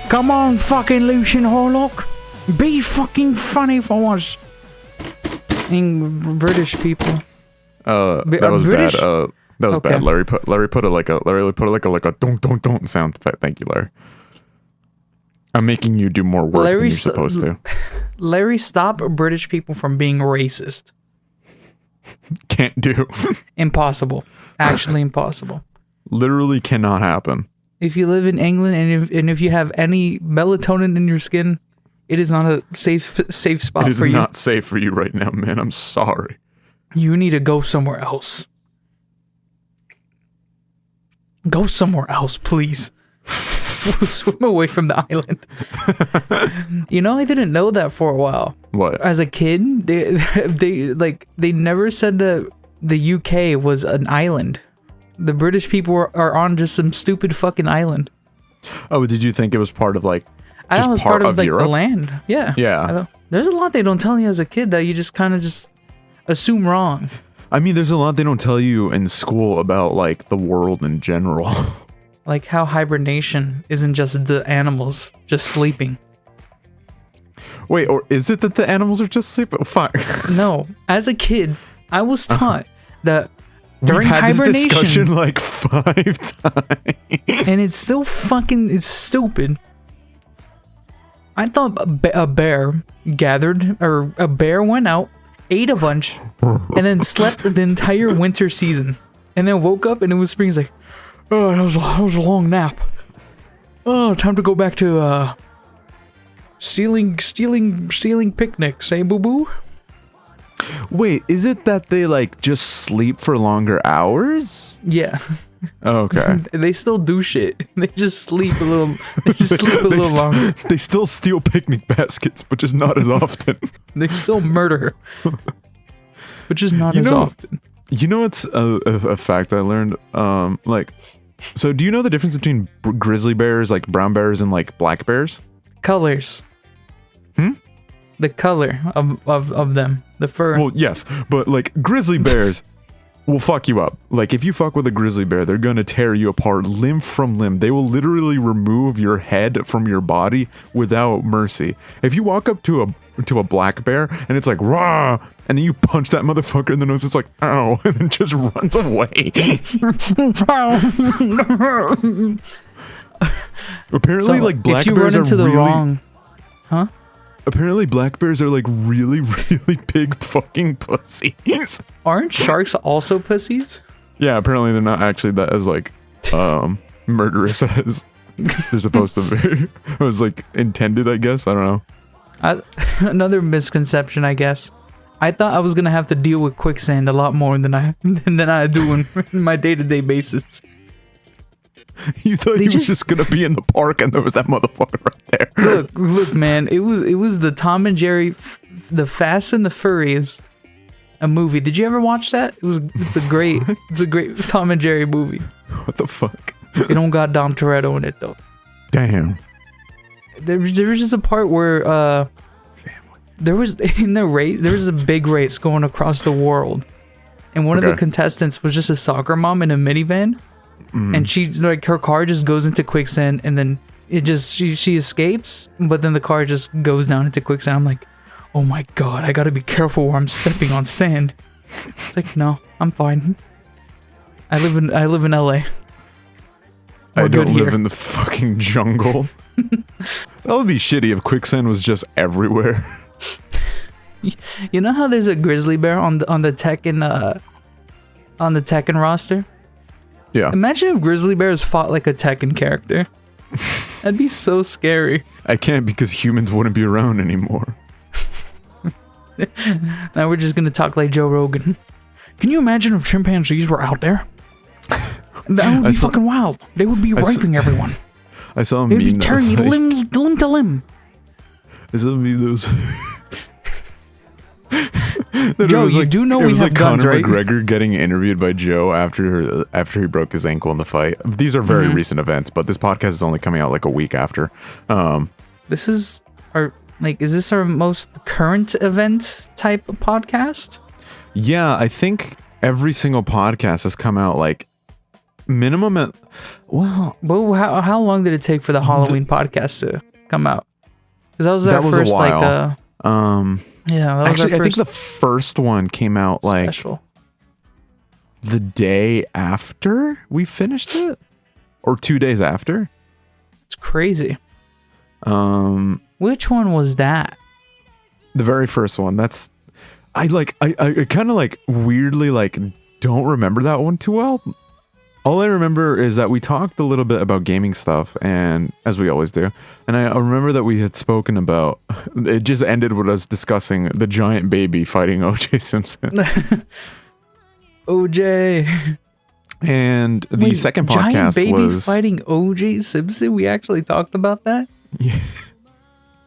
Come on, fucking Loos Harlock. Be fucking funny for us. British people. That was British? bad. That was bad. Larry put it like a don't sound effect. Thank you, Larry. I'm making you do more work than you're supposed to. Larry, stop British people from being racist. Can't do. Impossible. Actually impossible. Literally cannot happen. If you live in England and if you have any melatonin in your skin, it is not a safe spot for you. It is not safe for you right now, man. I'm sorry. You need to go somewhere else. Go somewhere else, please. Swim away from the island. You know, I didn't know that for a while. What? As a kid, they never said that the UK was an island. The British people are on just some stupid fucking island. Oh, did you think it was part of like? I thought it was part of like Europe? the land. Yeah. Yeah. There's a lot they don't tell you as a kid that you just kind of just assume wrong. I mean, there's a lot they don't tell you in school about like the world in general. Like how hibernation isn't just the animals just sleeping. Wait, or is it that the animals are just sleeping? Fuck. No, as a kid, I was taught that We've during had hibernation, this discussion like 5 times, and it's still fucking stupid. I thought a bear gathered, or a bear went out, ate a bunch, and then slept the entire winter season, and then woke up and it was spring. He's like, oh, that was a long nap. Oh, time to go back to stealing picnics, eh, boo boo? Wait, is it that they like just sleep for longer hours? Yeah. Oh, okay. They still do shit. They just sleep a little. They just sleep a little longer. They still steal picnic baskets, but just not as often. They still murder, but just not as often. You know what's a fact I learned? So do you know the difference between grizzly bears, like brown bears, and like black bears? Colors. The color of them, the fur. Well, yes, but like grizzly bears will fuck you up. Like if you fuck with a grizzly bear, they're gonna tear you apart limb from limb. They will literally remove your head from your body without mercy. If you walk up to a black bear and it's like rah, and then you punch that motherfucker in the nose, it's like ow, and then just runs away. Apparently, like black if you bears run into are the really wrong, huh? Apparently, black bears are like really, really big fucking pussies. Aren't sharks also pussies? Yeah, apparently they're not actually that as like murderous as they're supposed to be. It was like intended, I guess. I don't know. Another misconception, I guess. I thought I was gonna have to deal with quicksand a lot more than I do in my day-to-day basis. You thought he was just gonna be in the park and there was that motherfucker right there. Look, man. It was the Tom and Jerry, the Fast and the Furriest, a movie. Did you ever watch that? It's a great Tom and Jerry movie. What the fuck? It don't got Dom Toretto in it though. Damn. There was just a part where there was in the race. There was a big race going across the world, and one of the contestants was just a soccer mom in a minivan. And she like her car just goes into quicksand, and then it just she escapes, but then the car just goes down into quicksand. I'm like, oh my god, I gotta be careful where I'm stepping on sand. It's like, no, I'm fine. I live in LA. I don't live in the fucking jungle. That would be shitty if quicksand was just everywhere. You know how there's a grizzly bear on the Tekken roster? Yeah. Imagine if grizzly bears fought like a Tekken character. That'd be so scary. I can't because humans wouldn't be around anymore. Now we're just gonna talk like Joe Rogan. Can you imagine if chimpanzees were out there? That would be fucking wild. They would be raping everyone. I saw a They'd meme be tearing you limb to limb. I saw a meme that was... Joe, you do know we have guns, right? Conor McGregor getting interviewed by Joe after he broke his ankle in the fight. These are very recent events, but this podcast is only coming out like a week after. This is is this our most current event type of podcast? Yeah, I think every single podcast has come out like minimum at well. Well, how long did it take for the Halloween podcast to come out? Because that was our first a while. yeah. That was Actually, our I think first the first one came out like special. the day after we finished it, or 2 days after. It's crazy. Which one was that? The very first one. That's I kind of like weirdly like don't remember that one too well. All I remember is that we talked a little bit about gaming stuff, and as we always do. And I remember that we had spoken about it. Just ended with us discussing the giant baby fighting O.J. Simpson. OJ. And the second giant podcast baby was fighting OJ Simpson. We actually talked about that. Yeah,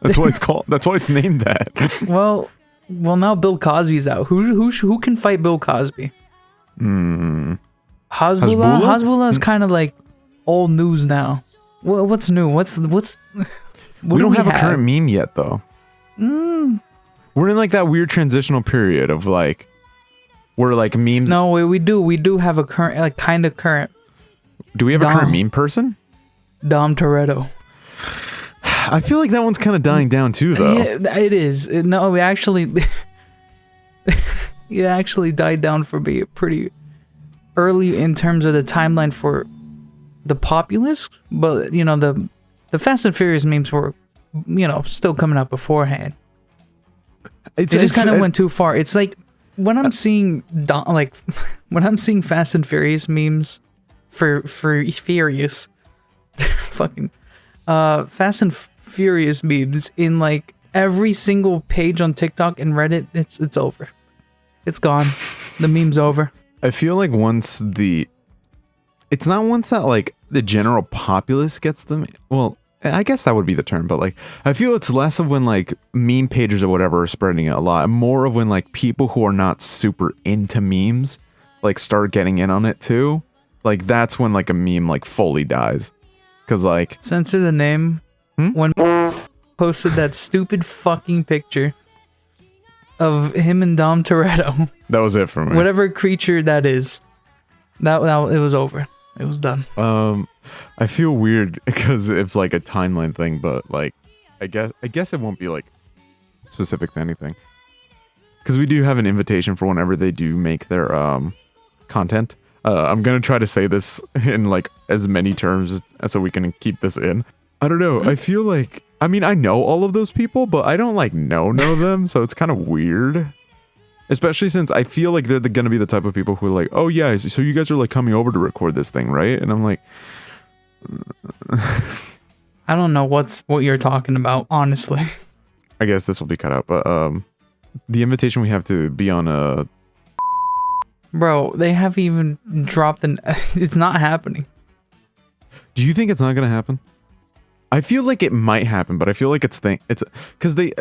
that's why it's called. That's why it's named that. Well, now Bill Cosby's out. Who can fight Bill Cosby? Hasbullah is kind of like old news now. What's new? We don't have a current meme yet, though. We're in like that weird transitional period of like, where like memes. No, we do. We do have a current, like kind of current. Do we have a current meme person? Dom Toretto. I feel like that one's kind of dying down too, though. Yeah, it is. No, it actually died down for me pretty early in terms of the timeline for the populace, but you know the Fast and Furious memes were, you know, still coming out beforehand. It just kind of went too far. It's like when I'm seeing when I'm seeing Fast and Furious memes for Furious, fucking Fast and Furious memes in like every single page on TikTok and Reddit, it's over. It's gone. The meme's over. I feel like it's not once that like the general populace gets them. Well, I guess that would be the term, but like I feel it's less of when like meme pages or whatever are spreading it a lot, more of when like people who are not super into memes like start getting in on it too. Like that's when like a meme like fully dies. Cause like censor the name when posted that stupid fucking picture of him and Dom Toretto. That was it for me. Whatever creature that is, that it was over. It was done. I feel weird because it's like a timeline thing, but like, I guess it won't be like specific to anything. Because we do have an invitation for whenever they do make their content. I'm gonna try to say this in like as many terms so we can keep this in. I don't know. I feel like, I mean, I know all of those people, but I don't like know them, so it's kind of weird. Especially since I feel like they're gonna be the type of people who are like, oh yeah, so you guys are like coming over to record this thing, right? And I'm like, I don't know what you're talking about, honestly. I guess this will be cut out, but the invitation we have to be on a. Bro, they haven't even dropped it's not happening. Do you think it's not gonna happen? I feel like it might happen, but I feel like it's because they.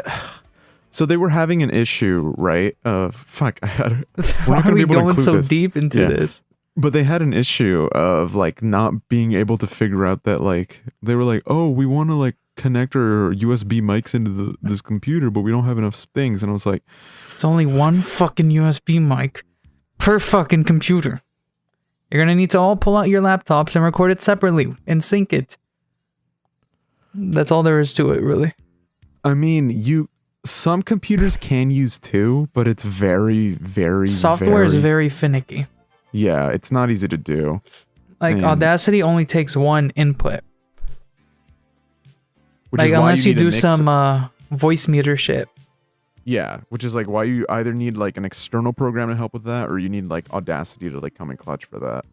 So they were having an issue, right? Fuck. Why are we going so deep into this? But they had an issue of like not being able to figure out that like they were like, oh, we want to like connect our USB mics into this computer, but we don't have enough things. And I was like, it's only one fucking USB mic per fucking computer. You're gonna need to all pull out your laptops and record it separately and sync it. That's all there is to it, really. I mean, some computers can use two, but it's very, very software is very finicky. Yeah, it's not easy to do. Like Audacity only takes one input. Like unless you do some voice meter shit. Yeah, which is like why you either need like an external program to help with that, or you need like Audacity to like come in clutch for that.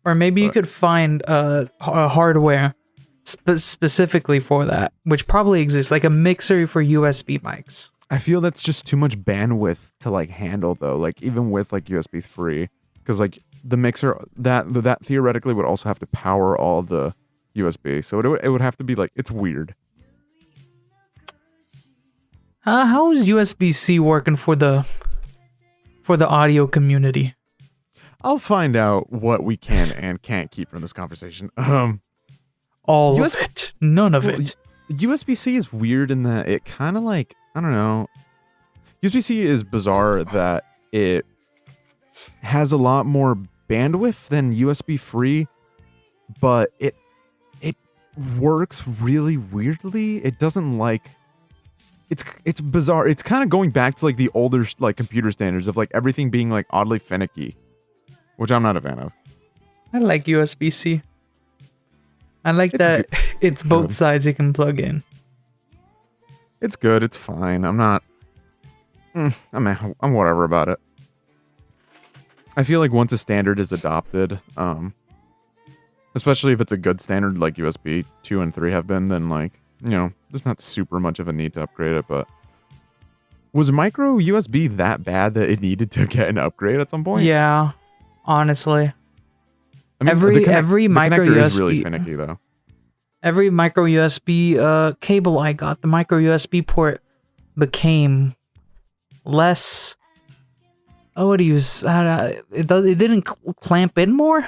Or maybe you could find a hardware specifically for that, which probably exists, like a mixer for USB mics. I feel that's just too much bandwidth to like handle though, like even with like USB 3, because like the mixer that theoretically would also have to power all the USB, so it would have to be like, it's weird. How is USB-C working for the audio community? I'll find out what we can and can't keep from this conversation. All of it. None of it. USB-C is weird in that it kind of like, I don't know. USB-C is bizarre that it has a lot more bandwidth than USB free, but it works really weirdly. It doesn't like it's bizarre. It's kind of going back to like the older like computer standards of like everything being like oddly finicky, which I'm not a fan of. I like USB-C. I like that it's both sides you can plug in. It's good. It's fine. I'm not. I'm whatever about it. I feel like once a standard is adopted, especially if it's a good standard like USB 2 and 3 have been, then like, you know, there's not super much of a need to upgrade it. But was micro USB that bad that it needed to get an upgrade at some point? Yeah, honestly. I mean, every micro connector USB is really finicky though. Every micro USB cable I got, the micro USB port became less. Oh, what do you use? It didn't clamp in more.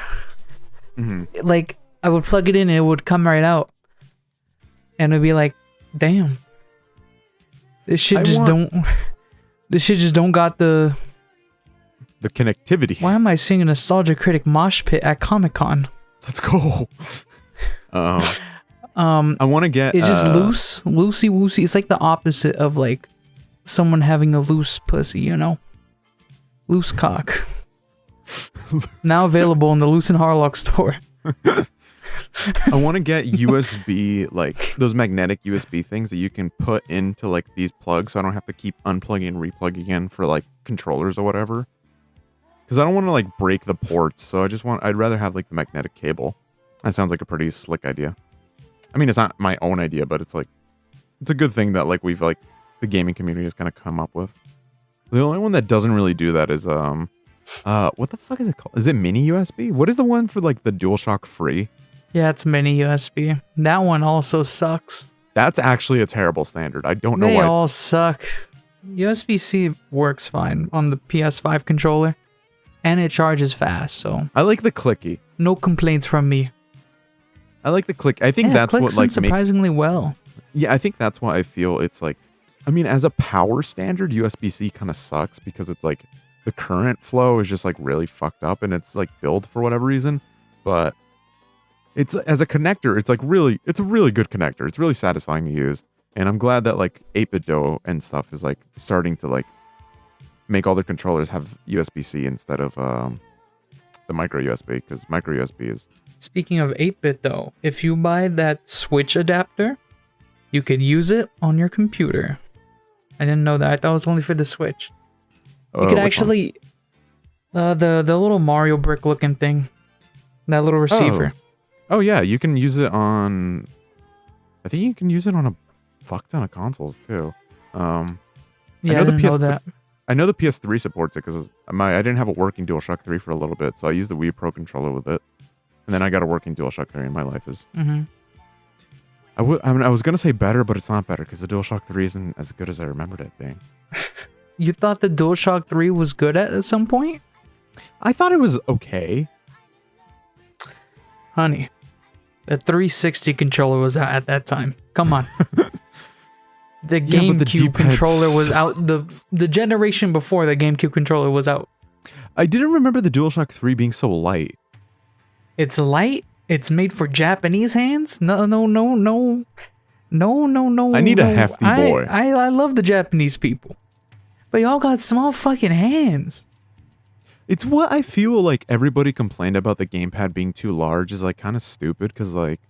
Mm-hmm. Like I would plug it in, and it would come right out, and it'd be like, damn, this shit just don't got the connectivity. Why am I singing Nostalgia Critic Mosh Pit at Comic-Con? Let's go. I want to get. It's just loosey woosey. It's like the opposite of like someone having a loose pussy, you know, loose cock. Now available in the Loos Harlock store. I want to get USB, like those magnetic USB things that you can put into like these plugs, so I don't have to keep unplugging and replugging in for like controllers or whatever. Because I don't want to like break the ports, so I'd rather have like the magnetic cable. That sounds like a pretty slick idea. I mean, it's not my own idea, but it's like, it's a good thing that like we've like, the gaming community has kind of come up with. The only one that doesn't really do that is, what the fuck is it called? Is it mini USB? What is the one for like the DualShock Free? Yeah, it's mini USB. That one also sucks. That's actually a terrible standard. I don't know why. They all suck. USB-C works fine on the PS5 controller, and it charges fast, so. I like the clicky. No complaints from me. I like the click. I think that's what like surprisingly well. Yeah, I think that's why I feel it's like, I mean, as a power standard, USB-C kind of sucks because it's like the current flow is just like really fucked up and it's like built for whatever reason. But it's as a connector, it's like it's a really good connector. It's really satisfying to use. And I'm glad that like 8BitDo and stuff is like starting to like make all their controllers have USB-C instead of the micro USB, because micro USB is. Speaking of 8-bit though, if you buy that Switch adapter, you can use it on your computer. I didn't know that. I thought it was only for the Switch. You could actually the little Mario brick looking thing, that little receiver. Oh yeah, you can use it on. I think you can use it on a fuck ton of consoles too. Yeah, I didn't know that. I know the PS3 supports it because I didn't have a working DualShock 3 for a little bit, so I used the Wii Pro controller with it, and then I got a working DualShock 3 in my life. I was gonna say better, but it's not better because the DualShock 3 isn't as good as I remembered it being. You thought the DualShock 3 was good at some point? I thought it was okay. Honey, the 360 controller was out at that time. Come on. The GameCube controller was out. The generation before the GameCube controller was out. I didn't remember the DualShock 3 being so light. It's light? It's made for Japanese hands? No. I need a hefty boy. I love the Japanese people. But y'all got small fucking hands. It's what I feel like everybody complained about the gamepad being too large is like kind of stupid because like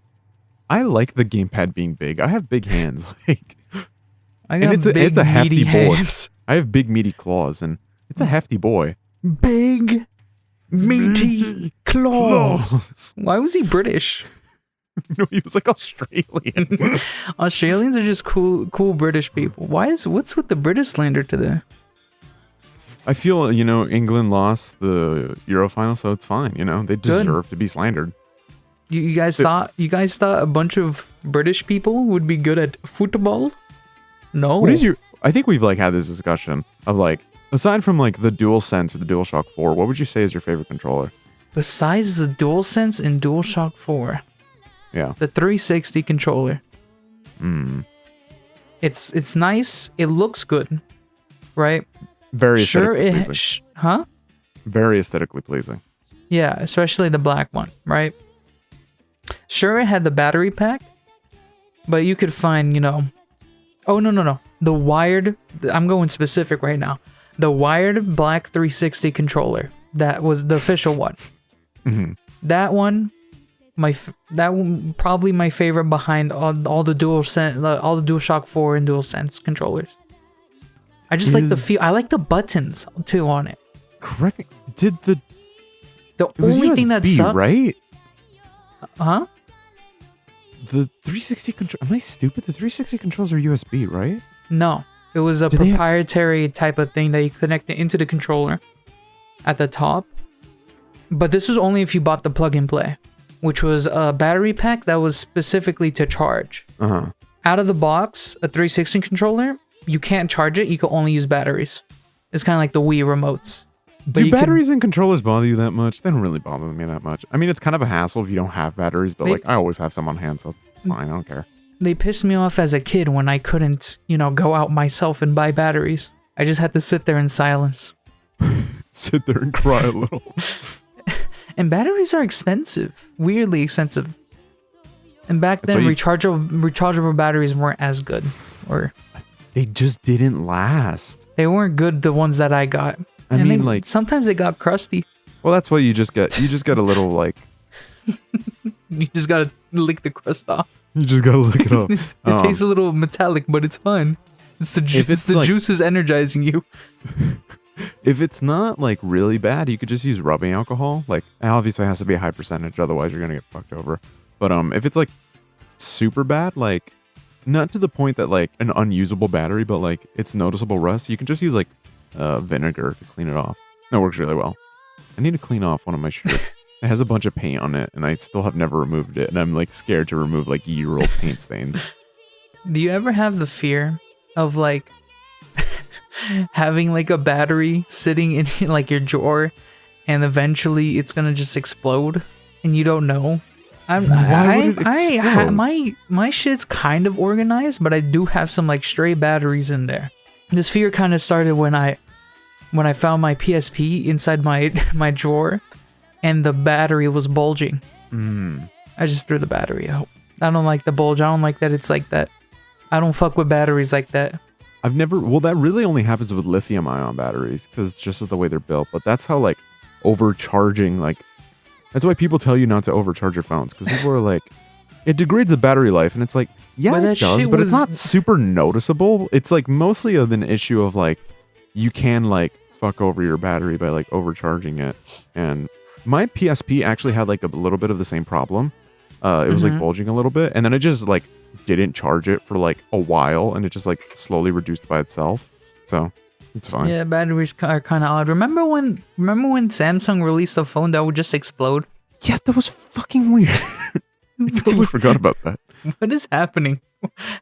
I like the gamepad being big. I have big hands. Like it's a hefty hands. boy. I have big meaty claws and it's a hefty boy. Big meaty claws. Why was he British? No, he was like Australian. Australians are just cool British people. What's with the British slander today? I feel, England lost the Euro final, so it's fine. They deserve to be slandered. You guys thought a bunch of British people would be good at football? No. I think we've like had this discussion of like, aside from like the DualSense or the DualShock 4, what would you say is your favorite controller? Besides the DualSense and DualShock 4. Yeah. The 360 controller. It's nice. It looks good. Right? Very aesthetically pleasing. Huh? Very aesthetically pleasing. Yeah, especially the black one, right? Sure, it had the battery pack, but you could find, you know... Oh, no. The wired... I'm going specific right now. The wired black 360 controller. That was the official one. Mm-hmm. That one... that one probably my favorite behind all the all the DualShock 4 and DualSense controllers. I just like the feel. I like the buttons too on it. Correct. Did the only thing that sucked, right? Huh? The 360 control. Am I stupid? The 360 controls are USB, right? No, it was a proprietary type of thing that you connect it into the controller at the top. But this was only if you bought the plug and play, which was a battery pack that was specifically to charge. Out of the box, a 360 controller, you can't charge it. You can only use batteries. It's kind of like the Wii remotes. Do batteries and controllers bother you that much? They don't really bother me that much. I mean, it's kind of a hassle if you don't have batteries, but like I always have some on hand, so it's fine. I don't care. They pissed me off as a kid when I couldn't, go out myself and buy batteries. I just had to sit there in silence. Sit there and cry a little. And batteries are expensive. Weirdly expensive. And back then, rechargeable batteries weren't as good. Or they just didn't last. They weren't good, the ones that I got. I mean, like... Sometimes they got crusty. Well, that's what you just get. You just get a little, like... You just gotta lick the crust off. You just gotta lick it off. It tastes a little metallic, but it's fun. It's the juices energizing you. If it's not, like, really bad, you could just use rubbing alcohol. Like, obviously it has to be a high percentage, otherwise you're gonna get fucked over. But if it's, like, super bad, like... Not to the point that, like, an unusable battery, but, like, it's noticeable rust, you can just use, like, vinegar to clean it off. That works really well. I need to clean off one of my shirts. It has a bunch of paint on it, and I still have never removed it, and I'm, like, scared to remove, like, year-old paint stains. Do you ever have the fear of, like, having, like, a battery sitting in, like, your drawer, and eventually it's gonna just explode, and you don't know? My shit's kind of organized, but I do have some, like, stray batteries in there. This fear kind of started when I found my PSP inside my drawer, and the battery was bulging. I just threw the battery out. I don't like the bulge. I don't like that it's like that. I don't fuck with batteries like that. Well, that really only happens with lithium ion batteries, because it's just the way they're built. But that's how, like, overcharging, like, that's why people tell you not to overcharge your phones, because people are like, it degrades the battery life, and it's like, yeah, it does, but it's not super noticeable. It's like mostly an issue of, like, you can, like, fuck over your battery by, like, overcharging it. And my PSP actually had, like, a little bit of the same problem. It was like bulging a little bit, and then it just, like, didn't charge it for, like, a while, and it just, like, slowly reduced by itself. So it's fine. Yeah, batteries are kind of odd. Remember when Samsung released a phone that would just explode? Yeah, that was fucking weird. I totally forgot about that. What is happening?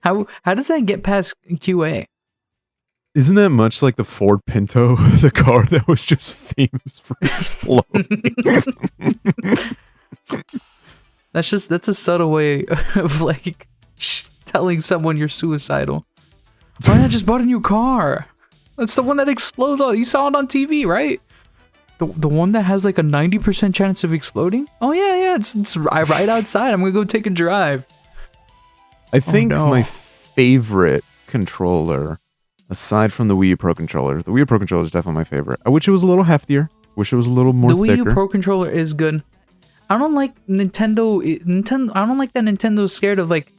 How does that get past QA? Isn't that much like the Ford Pinto, the car that was just famous for exploding? That's a subtle way of, like, telling someone you're suicidal. Oh, I just bought a new car. That's the one that explodes. You saw it on TV, right? The one that has, like, a 90% chance of exploding? Oh, yeah, it's right outside. I'm gonna go take a drive. I think my favorite controller, aside from the Wii U Pro controller, the Wii U Pro controller is definitely my favorite. I wish it was a little heftier. Wish it was a little more thicker. The Wii U Pro controller is good. I don't like Nintendo. I don't like that Nintendo's scared of, like,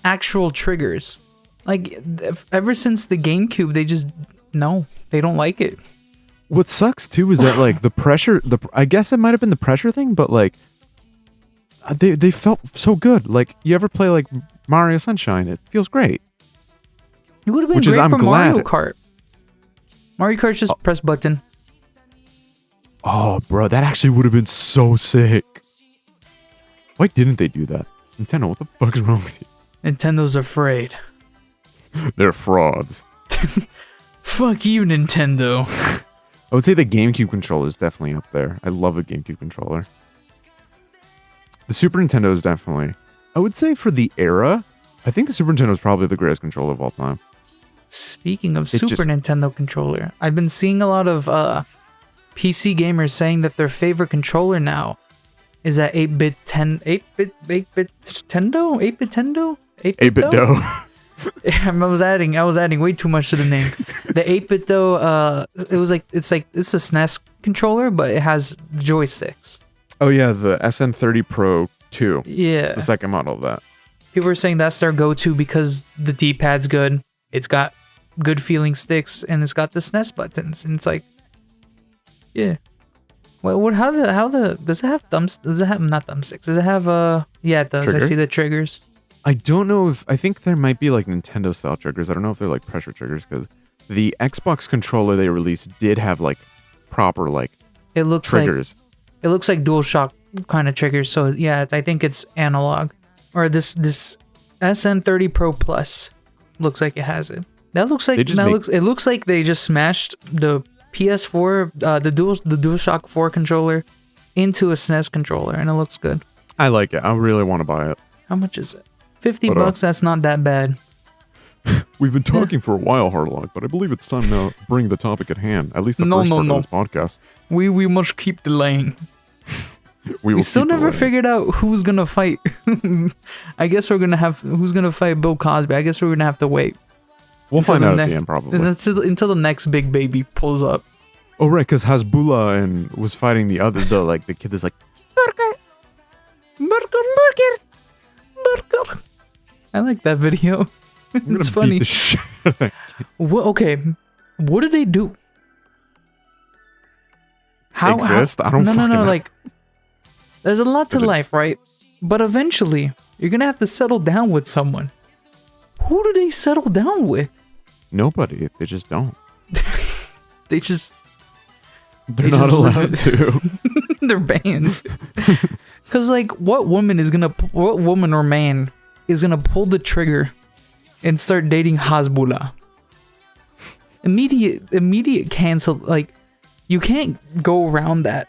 actual triggers. Like, ever since the GameCube, they don't like it. What sucks too is that, like, the pressure, I guess it might have been the pressure thing, but, like, they felt so good. Like, you ever play, like, Mario Sunshine? It feels great. It would have been great for Mario Kart. Mario Kart, just press button. Oh, bro, that actually would have been so sick. Why didn't they do that? Nintendo, what the fuck is wrong with you? Nintendo's afraid. They're frauds. Fuck you, Nintendo. I would say the GameCube controller is definitely up there. I love a GameCube controller. The Super Nintendo is definitely... I would say for the era, I think the Super Nintendo is probably the greatest controller of all time. Speaking of Nintendo controller, I've been seeing a lot of PC gamers saying that their favorite controller now is that 8-bit Tendo? 8-bit dough. I was adding way too much to the name. The 8-bit though, it's a SNES controller, but it has joysticks. Oh yeah, the SN30 Pro 2. Yeah. It's the second model of that. People are saying that's their go-to because the D-pad's good. It's got good feeling sticks and it's got the SNES buttons. And it's like, yeah. Well, does it have thumbs? Does it have not thumbsticks? Does it have Yeah, it does. Trigger? I see the triggers. I don't know if I think there might be like Nintendo style triggers. I don't know if they're like pressure triggers because the Xbox controller they released did have like proper like It looks triggers. It looks like DualShock kind of triggers. So yeah, I think it's analog. Or this SN30 Pro Plus looks like it has it. That looks like it looks like they just smashed the PS4, the DualShock 4 controller into a SNES controller, and it looks good. I like it. I really want to buy it. How much is it? $50. That's not that bad. We've been talking for a while, Harlock, but I believe it's time to bring the topic at hand. At least the first part of this podcast. We must keep delaying. We still never figured out who's gonna fight. I guess we're gonna have who's gonna fight Bill Cosby. I guess we're gonna have to wait. We'll find out at the end probably. Until the next big baby pulls up. Oh right, because Hasbullah was fighting the kid that's like Burger. I like that video. It's funny. Okay, what do they do? How exist? I don't fucking know. Like, there's a lot to life, right? But eventually, you're gonna have to settle down with someone. Who do they settle down with? Nobody. They just don't. They're not allowed to. They're banned. Cause like, what woman or man is gonna pull the trigger and start dating Hasbullah? Immediate cancel. Like, you can't go around that.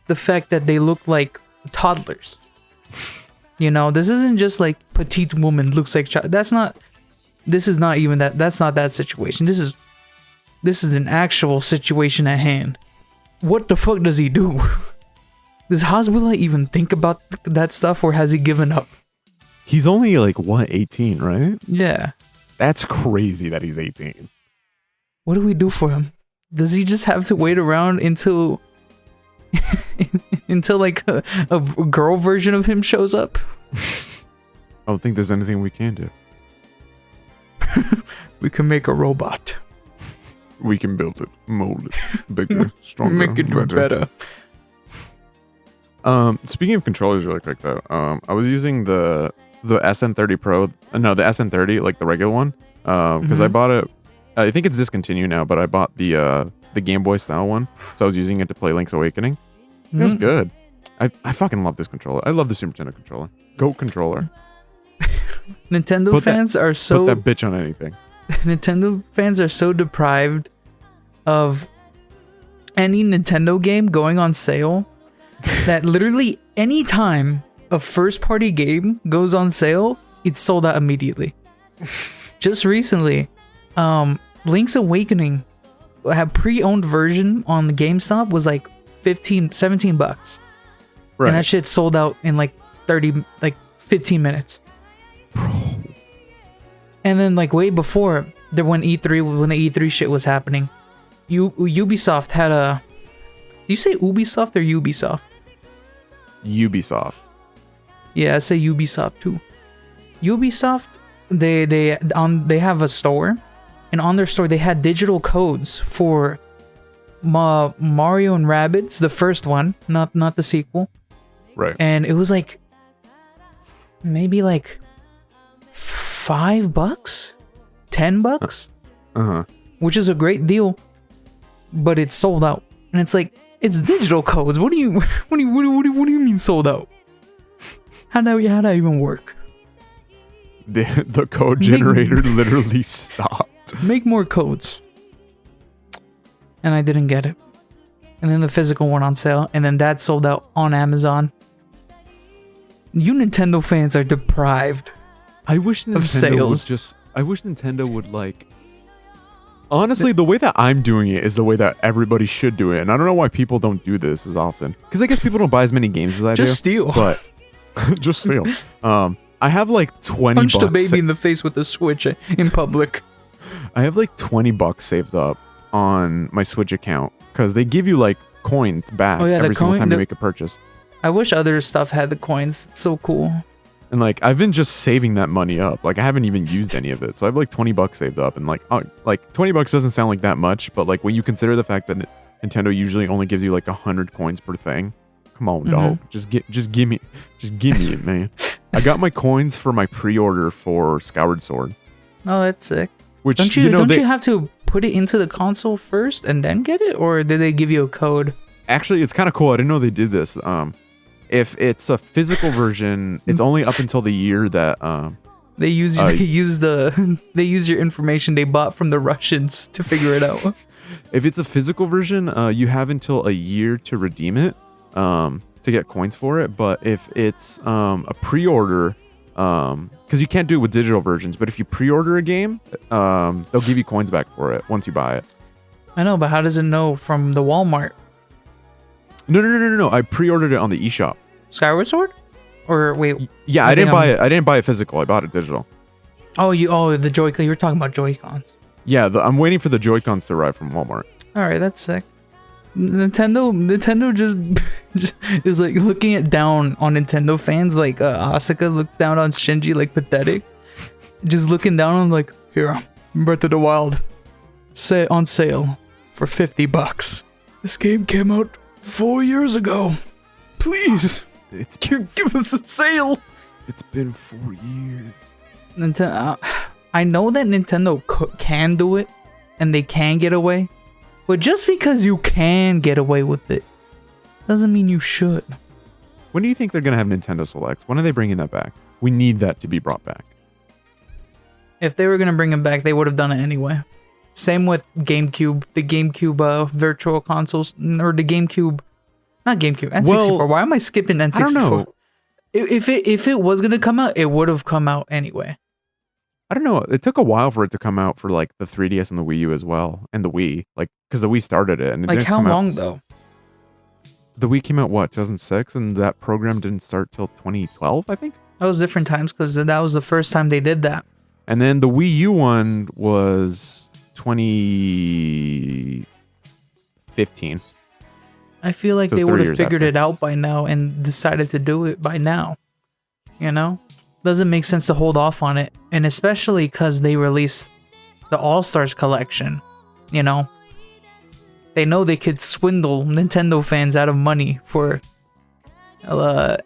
The fact that they look like toddlers. You know, this isn't just like petite woman looks like child. This is not even that. That's not that situation. This is an actual situation at hand. What the fuck does he do? Does Hasbullah even think about that stuff, or has he given up? He's only like, what, 18, right? Yeah. That's crazy that he's 18. What do we do for him? Does he just have to wait around until like a girl version of him shows up? I don't think there's anything we can do. We can make a robot. We can build it, mold it, bigger, stronger, make it better. Speaking of controllers really quick though, I was using the SN30 Pro, no, the SN30, like the regular one, because I bought it. I think it's discontinued now, but I bought the Game Boy style one, so I was using it to play Link's Awakening. It was good. I fucking love this controller. I love the Super Nintendo controller. GOAT controller. Nintendo fans are so put that bitch on anything. Nintendo fans are so deprived of any Nintendo game going on sale that literally any time a first-party game goes on sale, it's sold out immediately. Just recently, Link's Awakening had pre-owned version on the GameStop was like $17. Right. And that shit sold out in like 15 minutes. And then like way before, when the E3 shit was happening, Ubisoft had a... Do you say Ubisoft or Ubisoft? Ubisoft. Yeah, I say Ubisoft too. Ubisoft, they have a store, and on their store they had digital codes for Mario and Rabbids, the first one, not the sequel. Right. And it was like maybe like $5, $10, which is a great deal, but it's sold out, and it's like, it's digital codes. What do you mean sold out? How do that even work? The code generator literally stopped. Make more codes. And I didn't get it. And then the physical went on sale, and then that sold out on Amazon. You Nintendo fans are deprived. I wish Nintendo of sales. I wish Nintendo would like Honestly, the way that I'm doing it is the way that everybody should do it, and I don't know why people don't do this as often. Because I guess people don't buy as many games as I do. Just steal. But just steal. I have like 20 Punched bucks. a baby in the face with a Switch in public. I have like 20 bucks saved up on my Switch account because they give you like coins back every single time you make a purchase. I wish other stuff had the coins. It's so cool. And like I've been just saving that money up. Like I haven't even used any of it. So I have like 20 bucks saved up, and like 20 bucks doesn't sound like that much, but like when you consider the fact that Nintendo usually only gives you like 100 coins per thing. Come on, dog. Just give me it, man. I got my coins for my pre-order for Skyward Sword. Oh, that's sick. Which don't you have to put it into the console first and then get it, or did they give you a code? Actually, it's kind of cool. I didn't know they did this. If it's a physical version, it's only up until the year that they use your information they bought from the Russians to figure it out. If it's a physical version, you have until a year to redeem it, to get coins for it. But if it's a pre-order, because you can't do it with digital versions, but if you pre-order a game, they'll give you coins back for it once you buy it. I know, but how does it know from the Walmart? No. I pre-ordered it on the eShop. Skyward Sword? Or wait. Yeah, I didn't buy it. I didn't buy it physical. I bought it digital. Oh, the Joy-Con. You were talking about Joy-Cons. Yeah, I'm waiting for the Joy-Cons to arrive from Walmart. All right, that's sick. Nintendo just is like looking down on Nintendo fans, like Asuka looked down on Shinji like pathetic. Just looking down on like, here, Breath of the Wild, on sale for $50. This game came out 4 years ago. Please, give us a sale. It's been 4 years. I know that Nintendo can do it, and they can get away. But just because you can get away with it, doesn't mean you should. When do you think they're going to have Nintendo Selects? When are they bringing that back? We need that to be brought back. If they were going to bring it back, they would have done it anyway. Same with GameCube, the GameCube virtual consoles, or the GameCube, not GameCube, N64. Why am I skipping N64? I don't know. If it was going to come out, it would have come out anyway. I don't know. It took a while for it to come out for like the 3DS and the Wii U as well, and the Wii, like because the Wii started it. And it like how long though? The Wii came out 2006, and that program didn't start till 2012, I think. That was different times because that was the first time they did that. And then the Wii U one was 2015. I feel like they would have figured it out by now and decided to do it by now. You know? Doesn't make sense to hold off on it, and especially because they released the All-Stars collection. You know, they know they could swindle Nintendo fans out of money for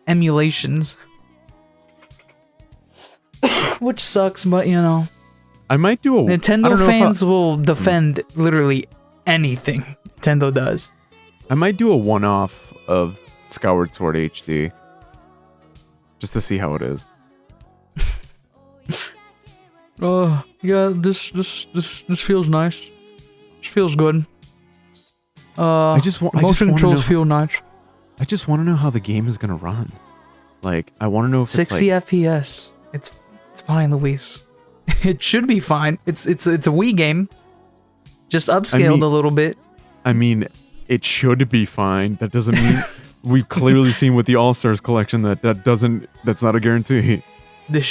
emulations, which sucks. But you know, I might do a Nintendo fans will defend literally anything Nintendo does. I might do a one-off of Skyward Sword HD just to see how it is. Yeah, this feels nice. This feels good. Motion controls feel nice. I just want to know how the game is gonna run. Like, I want to know if 60 FPS. It's fine, Luis. It should be fine. It's a Wii game, just upscaled a little bit. I mean, it should be fine. That doesn't mean we've clearly seen with the All-Stars collection that's not a guarantee. This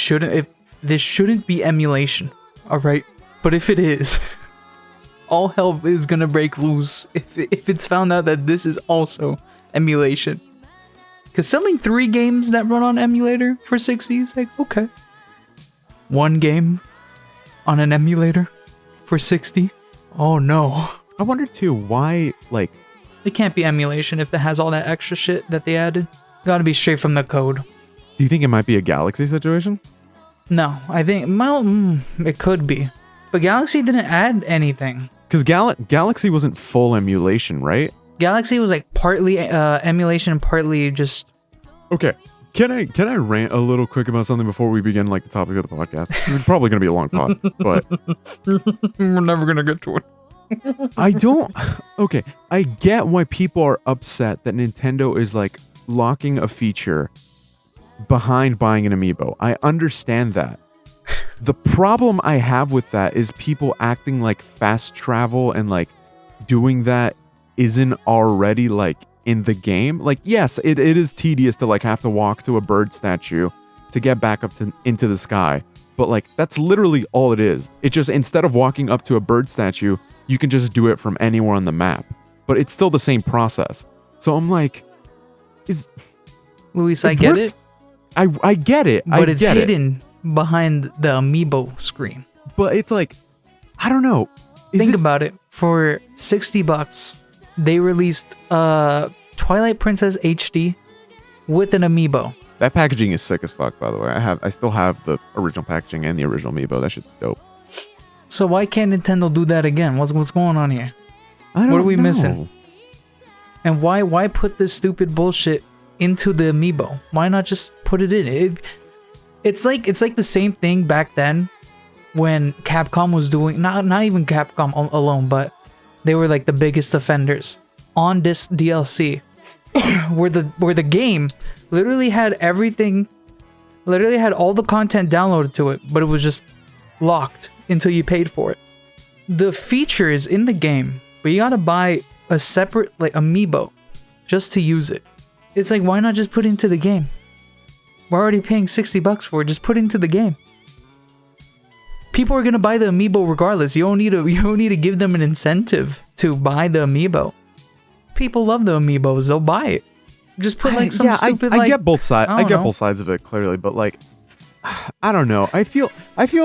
shouldn't be emulation, all right? But if it is, all hell is gonna break loose if it's found out that this is also emulation. Because selling 3 games that run on emulator for 60 is like, okay. 1 game on an emulator for 60? Oh no. I wonder too, why, like... It can't be emulation if it has all that extra shit that they added. Gotta be straight from the code. Do you think it might be a Galaxy situation? No, I think, well, it could be. But Galaxy didn't add anything. Because Galaxy wasn't full emulation, right? Galaxy was like partly emulation and partly just... Okay, can I rant a little quick about something before we begin like the topic of the podcast? This is probably going to be a long pod, but... We're never going to get to it. Okay, I get why people are upset that Nintendo is like locking a feature behind buying an amiibo. I understand that. The problem I have with that is people acting like fast travel and like doing that isn't already like in the game. Like, yes, it is tedious to like have to walk to a bird statue to get back up into the sky. But like, that's literally all it is. It just, instead of walking up to a bird statue, you can just do it from anywhere on the map. But it's still the same process. So I'm like, Luis, I get it. I get it. But it's hidden behind the amiibo screen. But it's like, I don't know. Think about it. For $60, they released Twilight Princess HD with an amiibo. That packaging is sick as fuck, by the way. I still have the original packaging and the original amiibo. That shit's dope. So why can't Nintendo do that again? What's going on here? What are we missing? And why put this stupid bullshit into the amiibo? Why not just put it in? It's like the same thing back then when Capcom was doing, not even Capcom alone, but they were like the biggest offenders on this DLC where the game literally had everything, literally had all the content downloaded to it, but it was just locked until you paid for it. The feature is in the game, but you gotta buy a separate like amiibo just to use it. It's like, why not just put it into the game? We're already paying $60 for it. Just put it into the game. People are gonna buy the amiibo regardless. You don't need to give them an incentive to buy the amiibo. People love the amiibos.Ey'll buy it. Just put like some stupid. I get both sides. I get both sides of it clearly, but like, I don't know. I feel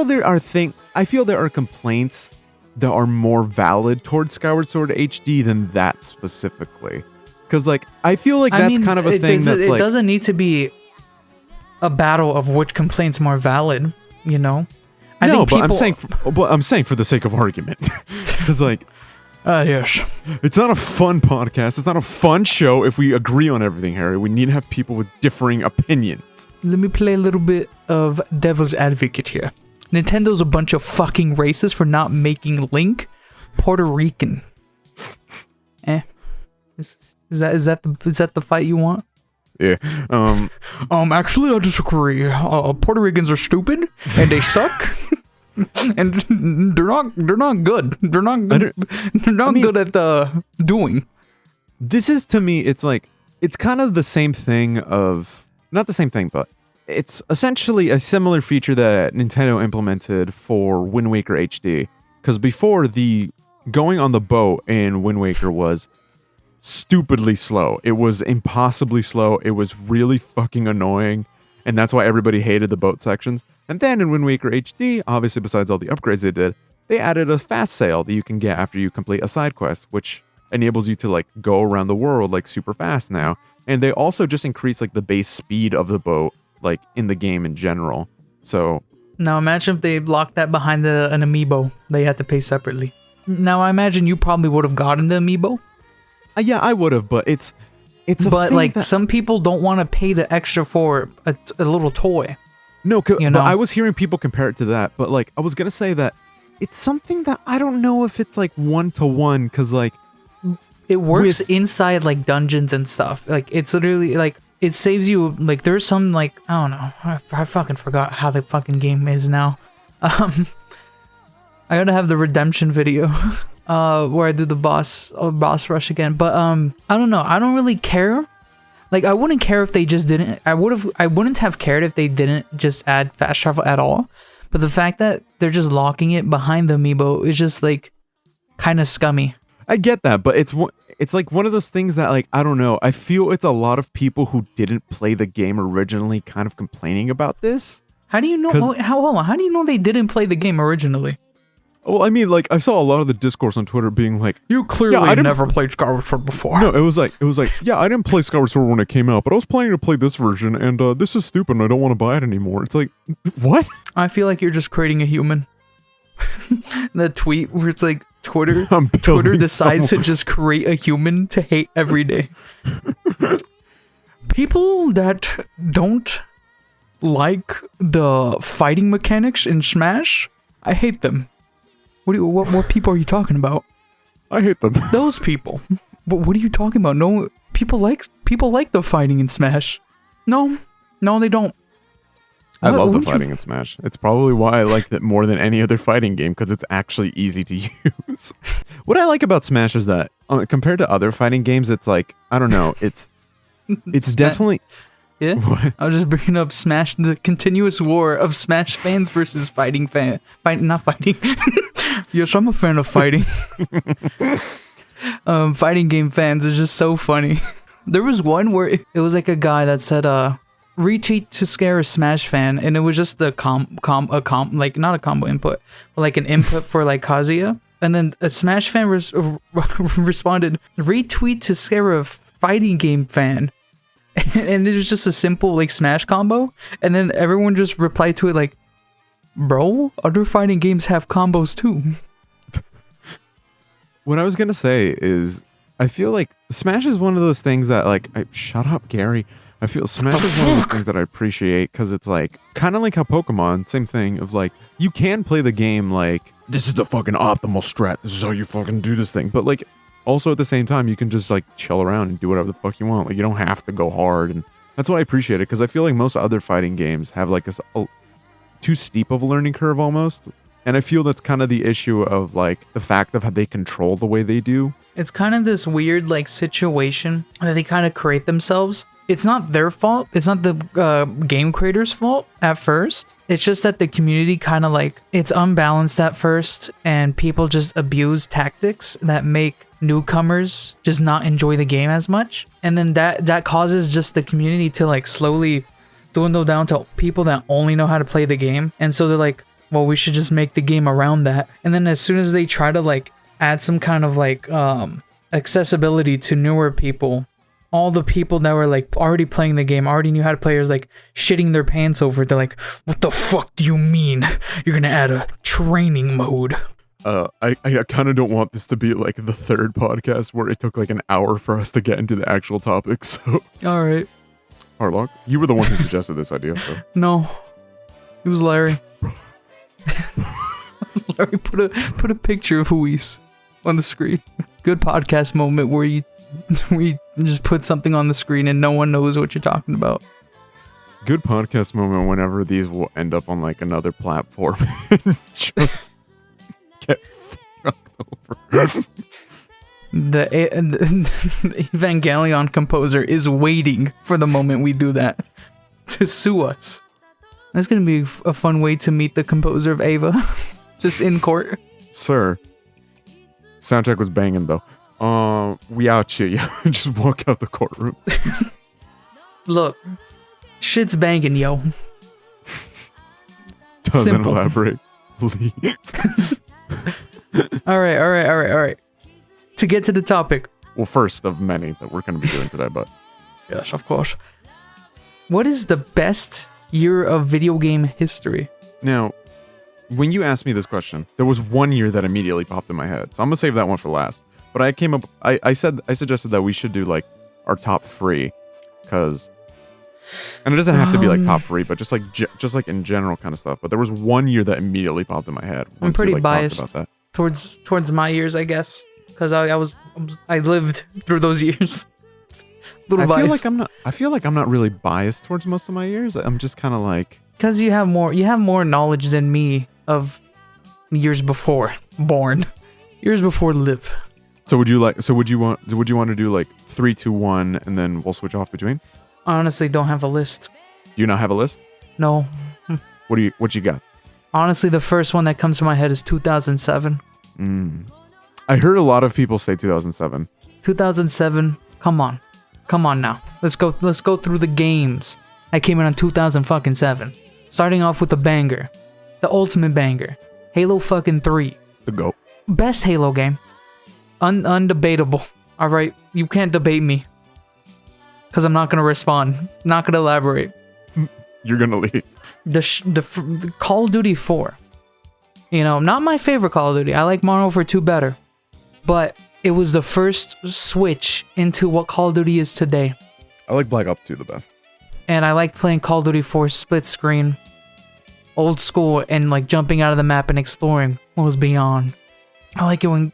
there are complaints that are more valid towards Skyward Sword HD than that specifically. Because like, I feel like that's kind of a thing that's like, it doesn't need to be a battle of which complaint's more valid. You know. I'm saying for the sake of argument, because like, yes, it's not a fun podcast. It's not a fun show if we agree on everything, Harry. We need to have people with differing opinions. Let me play a little bit of devil's advocate here. Nintendo's a bunch of fucking racist for not making Link Puerto Rican. Is that the fight you want? Yeah. Actually, I disagree. Puerto Ricans are stupid and they suck. And they're not good. They're not good at doing. This is, to me, it's like, it's kind of the same thing of, not the same thing, but it's essentially a similar feature that Nintendo implemented for Wind Waker HD. Because before, the going on the boat in Wind Waker was stupidly slow. It was impossibly slow. It was really fucking annoying. And that's why everybody hated the boat sections. And then in Wind Waker HD, obviously besides all the upgrades they did, they added a fast sail that you can get after you complete a side quest, which enables you to like go around the world like super fast now. And they also just increase like the base speed of the boat like in the game in general. So now imagine if they locked that behind an amiibo they had to pay separately. Now I imagine you probably would have gotten the amiibo. Yeah, I would have, but it's but like some people don't want to pay the extra for a little toy. No, but I was hearing people compare it to that, but like I was gonna say that it's something that I don't know if it's like 1-to-1, because like it works inside like dungeons and stuff. Like it's literally like it saves you. Like there's some like I don't know. I fucking forgot how the fucking game is now. I gotta have the redemption video. Where I do the boss rush again, but I don't know. I don't really care. Like I wouldn't care if they just didn't. I wouldn't have cared if they didn't just add fast travel at all. But the fact that they're just locking it behind the amiibo is just like kind of scummy. I get that, but it's like one of those things that like I don't know. I feel it's a lot of people who didn't play the game originally kind of complaining about this. How do you know? Hold on. How do you know they didn't play the game originally? Well, I mean, like, I saw a lot of the discourse on Twitter being like, "You clearly never played Skyward Sword before." No, it was like, yeah, I didn't play Skyward Sword when it came out, but I was planning to play this version, and this is stupid, and I don't want to buy it anymore. It's like, what? I feel like you're just creating a human. That tweet where it's like, Twitter decides to just create a human to hate every day. People that don't like the fighting mechanics in Smash, I hate them. What people are you talking about? I hate them. Those people. What are you talking about? No, people like the fighting in Smash. No, they don't. I What love the would you- fighting in Smash. It's probably why I like it more than any other fighting game because it's actually easy to use. What I like about Smash is that compared to other fighting games, it's like I don't know. It's definitely Yeah, what? I was just bringing up Smash, the continuous war of Smash fans versus not fighting. Yes, I'm a fan of fighting. Fighting game fans is just so funny. There was one where it was like a guy that said, retweet to scare a Smash fan, and it was just the like not a combo input, but like an input for like Kazuya. And then a Smash fan responded, retweet to scare a fighting game fan. And it was just a simple like Smash combo, and then everyone just replied to it like, bro, other fighting games have combos too. What I was gonna say is, I feel like Smash is one of those things that like, shut up, Gary. I feel Smash is one of those things that I appreciate because it's like kind of like how Pokemon, same thing of like you can play the game like this is the fucking optimal strat. This is how you fucking do this thing, but like. Also, at the same time, you can just like chill around and do whatever the fuck you want. Like you don't have to go hard, and that's why I appreciate it because I feel like most other fighting games have like a too steep of a learning curve almost, and I feel that's kind of the issue of like the fact of how they control the way they do. It's kind of this weird like situation that they kind of create themselves. It's not their fault. It's not the game creators' fault at first. It's just that the community kind of like it's unbalanced at first, and people just abuse tactics that make newcomers just not enjoy the game as much, and then that causes just the community to like slowly dwindle down to people that only know how to play the game. And so they're like, well, we should just make the game around that. And then as soon as they try to like add some kind of like accessibility to newer people, all the people that were like already playing the game, already knew how to play, is like shitting their pants over it. They're like, what the fuck do you mean you're gonna add a training mode? I kind of don't want this to be like the third podcast where it took like an hour for us to get into the actual topic. So, all right, Harlock, you were the one who suggested this idea. So. No, it was Larry. Larry put a picture of Huis on the screen. Good podcast moment where you just put something on the screen and no one knows what you're talking about. Good podcast moment whenever these will end up on like another platform and just get fucked over. The Evangelion composer is waiting for the moment we do that to sue us. That's gonna be a fun way to meet the composer of Ava, just in court. Sir, soundtrack was banging though. We out here. Yeah, just walk out the courtroom. Look, shit's banging, yo. Doesn't Simple. elaborate, please. All right. To get to the topic. Well, first of many that we're going to be doing today, but Yes, of course. What is the best year of video game history? now, when you asked me this question, there was one year that immediately popped in my head, so I'm gonna save that one for last. But I suggested that we should do like our top three, and it doesn't have to be like top three, but just like in general kind of stuff. But there was one year that immediately popped in my head. I'm once pretty you, like, talked biased about that. towards my years, I guess, because I lived through those years. I feel like I'm not really biased towards most of my years. I'm just kind of like, because you have more knowledge than me of years before live. So would you want to do like 3, 2, 1, and then we'll switch off between? I honestly don't have a list. Do you not have a list? No. What you got? Honestly, the first one that comes to my head is 2007. I heard a lot of people say 2007. 2007. Come on now. Let's go through the games. I came in on 2007. Starting off with the banger, the ultimate banger, Halo fucking 3. The GOAT. Best Halo game. Undebatable. All right, you can't debate me. Cause I'm not gonna respond. Not gonna elaborate. You're gonna leave. The Call of Duty 4. You know, not my favorite Call of Duty. I like Modern Warfare 2 better. But it was the first switch into what Call of Duty is today. I like Black Ops 2 the best. And I liked playing Call of Duty 4 split screen, old school, and like jumping out of the map and exploring what was beyond. I like it when,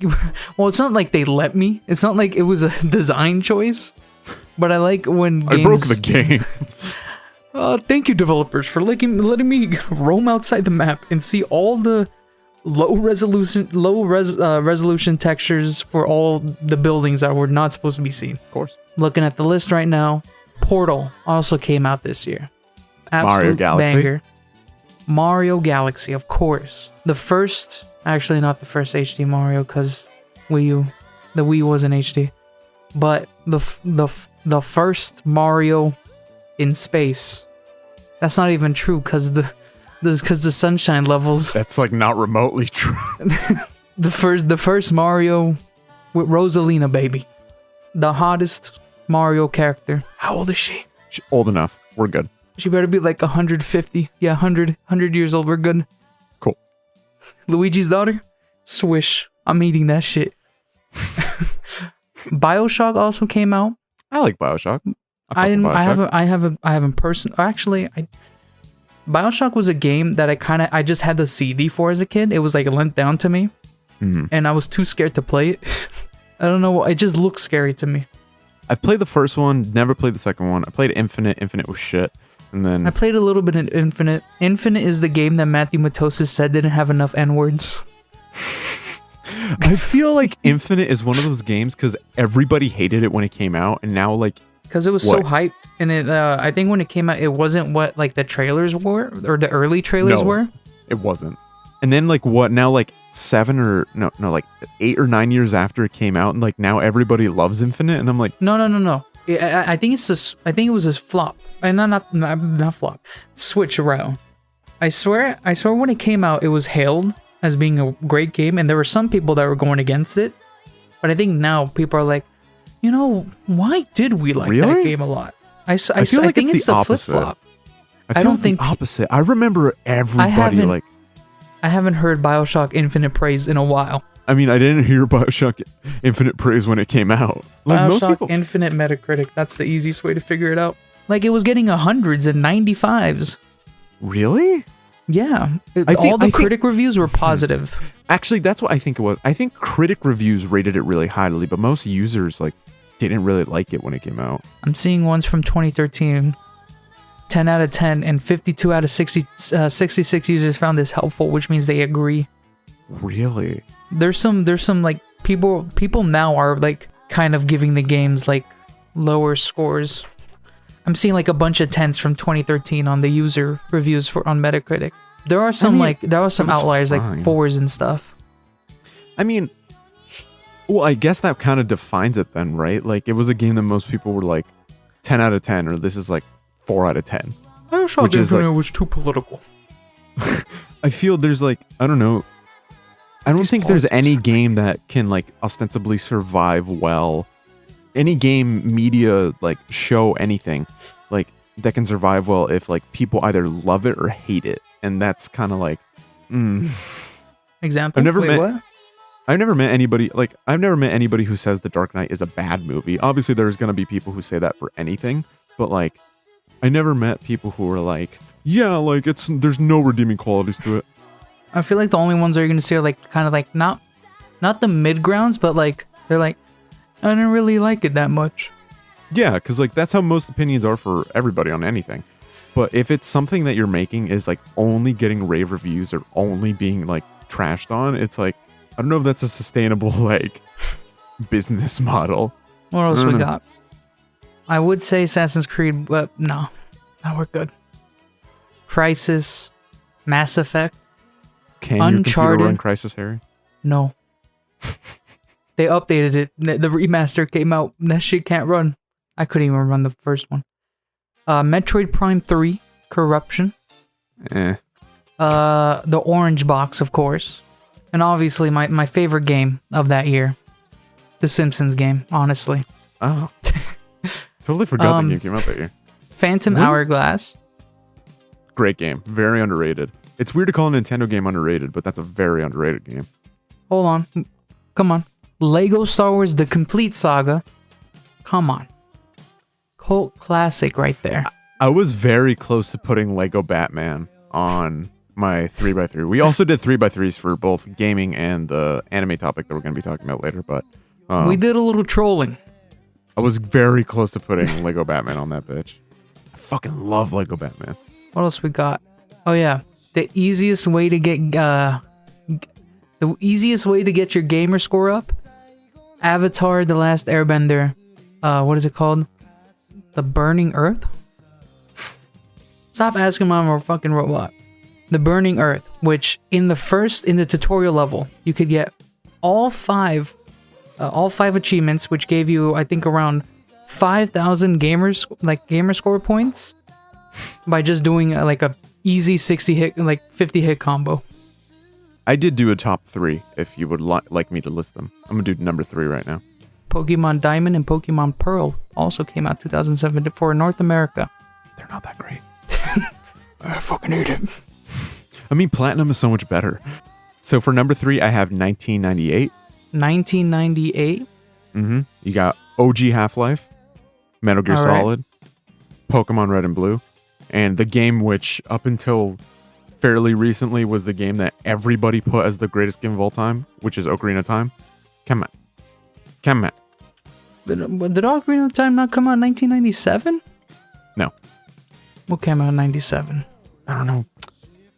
well, it's not like they let me. It's not like it was a design choice, but I like when games, I broke the game. Thank you, developers, for letting me roam outside the map and see all the resolution textures for all the buildings that were not supposed to be seen. Of course. Looking at the list right now, Portal also came out this year. Absolute Mario Galaxy. banger. Mario Galaxy, of course. The first, actually not the first HD Mario, because the Wii wasn't HD, but the first Mario in space. That's not even true, because the sunshine levels. That's like not remotely true. the first Mario with Rosalina, baby, the hottest Mario character. How old is she? She's old enough. We're good. She better be like 150. Yeah, 100 years old. We're good. Cool. Luigi's daughter? Swish. I'm eating that shit. BioShock also came out. I like BioShock. BioShock was a game that I just had the CD for as a kid. It was like lent down to me, and I was too scared to play it. I don't know. It just looks scary to me. I've played the first one, never played the second one. I played Infinite. Infinite was shit. And then I played a little bit in Infinite. Infinite is the game that Matthew Matosis said didn't have enough N-words. I feel like Infinite is one of those games because everybody hated it when it came out, and now like because it was so hyped, and it I think when it came out, it wasn't what like the trailers were or the early trailers were. It wasn't. And then like what now like 8 or 9 years after it came out, and like now everybody loves Infinite, and I'm like no. I think it was a flop, and not flop, switch around. I swear when it came out, it was hailed as being a great game, and there were some people that were going against it. But I think now people are like, why did we like that game a lot? I think it's the flip flop. I don't think the opposite. I remember everybody I haven't heard BioShock Infinite praise in a while. I mean, I didn't hear BioShock Infinite praise when it came out. Like BioShock Infinite Metacritic, that's the easiest way to figure it out. Like, it was getting 100s and 95s. Really? Yeah. All the critic reviews were positive. Actually, that's what I think it was. I think critic reviews rated it really highly, but most users, didn't really like it when it came out. I'm seeing ones from 2013. 10 out of 10, and 52 out of 66 users found this helpful, which means they agree. Really? There's some like people now are like kind of giving the games like lower scores. I'm seeing like a bunch of 10s from 2013 on the user reviews on Metacritic. There are some outliers like 4s and stuff. I mean, well, I guess that kind of defines it then, right? Like, it was a game that most people were like 10 out of 10, or this is like 4 out of 10. BioShock Infinite was too political. I feel there's I don't know. I don't think there's any game that can ostensibly survive well. Any game media show anything that can survive well if people either love it or hate it, and that's kind of Example. I've never met anybody who says The Dark Knight is a bad movie. Obviously, there's gonna be people who say that for anything, but I never met people who were there's no redeeming qualities to it. I feel like the only ones that you're gonna see are not the mid grounds, but they're I didn't really like it that much. Yeah, because that's how most opinions are for everybody on anything. But if it's something that you're making is only getting rave reviews or only being trashed on, it's I don't know if that's a sustainable business model. What else we got? I would say Assassin's Creed, but no, we're good. Crysis, Mass Effect. Can Uncharted. your computer run Crysis, Harry? No. They updated it. The remaster came out. That shit can't run. I couldn't even run the first one. Metroid Prime 3, Corruption. The Orange Box, of course. And obviously my favorite game of that year. The Simpsons game, honestly. Oh. Totally forgot the game came out that year. Phantom Hourglass. Great game. Very underrated. It's weird to call a Nintendo game underrated, but that's a very underrated game. Hold on. Come on. Lego Star Wars The Complete Saga. Come on. Cult classic right there. I was very close to putting Lego Batman on my 3x3. We also did 3x3s for both gaming and the anime topic that we're going to be talking about later, but... we did a little trolling. I was very close to putting Lego Batman on that bitch. I fucking love Lego Batman. What else we got? Oh yeah, the easiest way to get your gamer score up. Avatar: The Last Airbender. What is it called? The Burning Earth? Stop asking me, I'm a fucking robot. The Burning Earth, which in the tutorial level, you could get all five achievements, which gave you, I think, around 5,000 gamer score points by just doing like a easy 50 hit combo. I did do a top 3 if you would like me to list them. I'm gonna do number 3 right now. Pokemon Diamond and Pokemon Pearl also came out 2007 for North America. They're not that great. I fucking hate it. I mean, Platinum is so much better. So for number 3, I have 1998. 1998? Mm-hmm. You got OG Half-Life, Metal Gear Solid, Pokemon Red and Blue, and the game which, up until fairly recently, was the game that everybody put as the greatest game of all time, which is Ocarina of Time. Come on. Did Ocarina of Time not come out in 1997? No. What came out in 97? I don't know.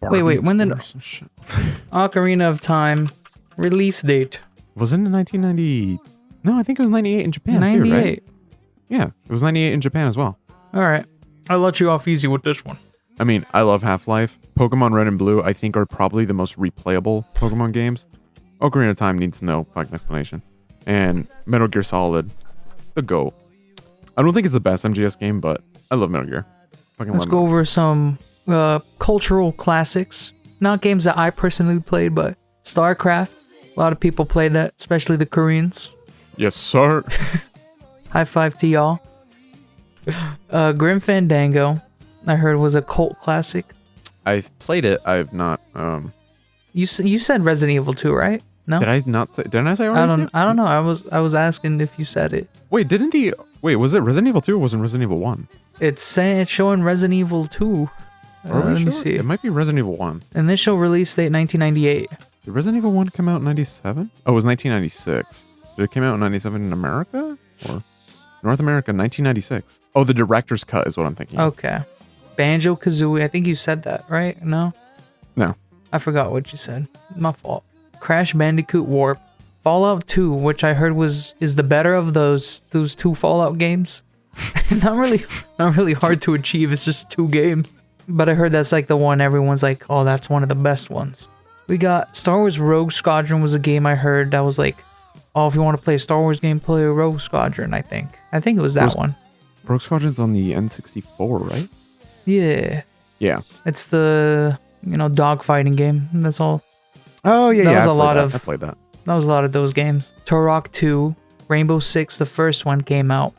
Wait, when did Ocarina of Time release date? Wasn't it 1990? No, I think it was 98 in Japan 98. too, right? Yeah, it was 98 in Japan as well. Alright, I'll let you off easy with this one. I mean, I love Half-Life. Pokemon Red and Blue, I think, are probably the most replayable Pokemon games. Ocarina of Time needs no fucking explanation. And Metal Gear Solid, the GOAT. I don't think it's the best MGS game, but I love Metal Gear. Let's go over some cultural classics. Not games that I personally played, but StarCraft. A lot of people play that, especially the Koreans. Yes, sir. High five to y'all. Grim Fandango, I heard, was a cult classic. I've played it. I've not. You said Resident Evil 2, right? No. Did I not say? Didn't I say? I don't know. I was asking if you said it. Wait, was it Resident Evil 2 or was it Resident Evil 1? It's showing Resident Evil 2. Let me see. It might be Resident Evil 1. Initial release date 1998. Did Resident Evil 1 come out in 97? Oh, it was 1996. Did it come out in 97 in America? Or North America, 1996. Oh, the director's cut is what I'm thinking. Okay. Banjo-Kazooie. I think you said that, right? No? No. I forgot what you said. My fault. Crash Bandicoot Warp. Fallout 2, which I heard is the better of those 2 Fallout games. not really hard to achieve. It's just 2 games. But I heard that's like the one everyone's like, oh, that's one of the best ones. We got Star Wars Rogue Squadron was a game I heard that was like, oh, if you want to play a Star Wars game, play Rogue Squadron, I think. I think it was that one. Rogue Squadron's on the N64, right? Yeah. Yeah. It's the, dogfighting game. That's all. Oh, yeah, I played that. That was a lot of those games. Turok 2, Rainbow Six, the first one came out.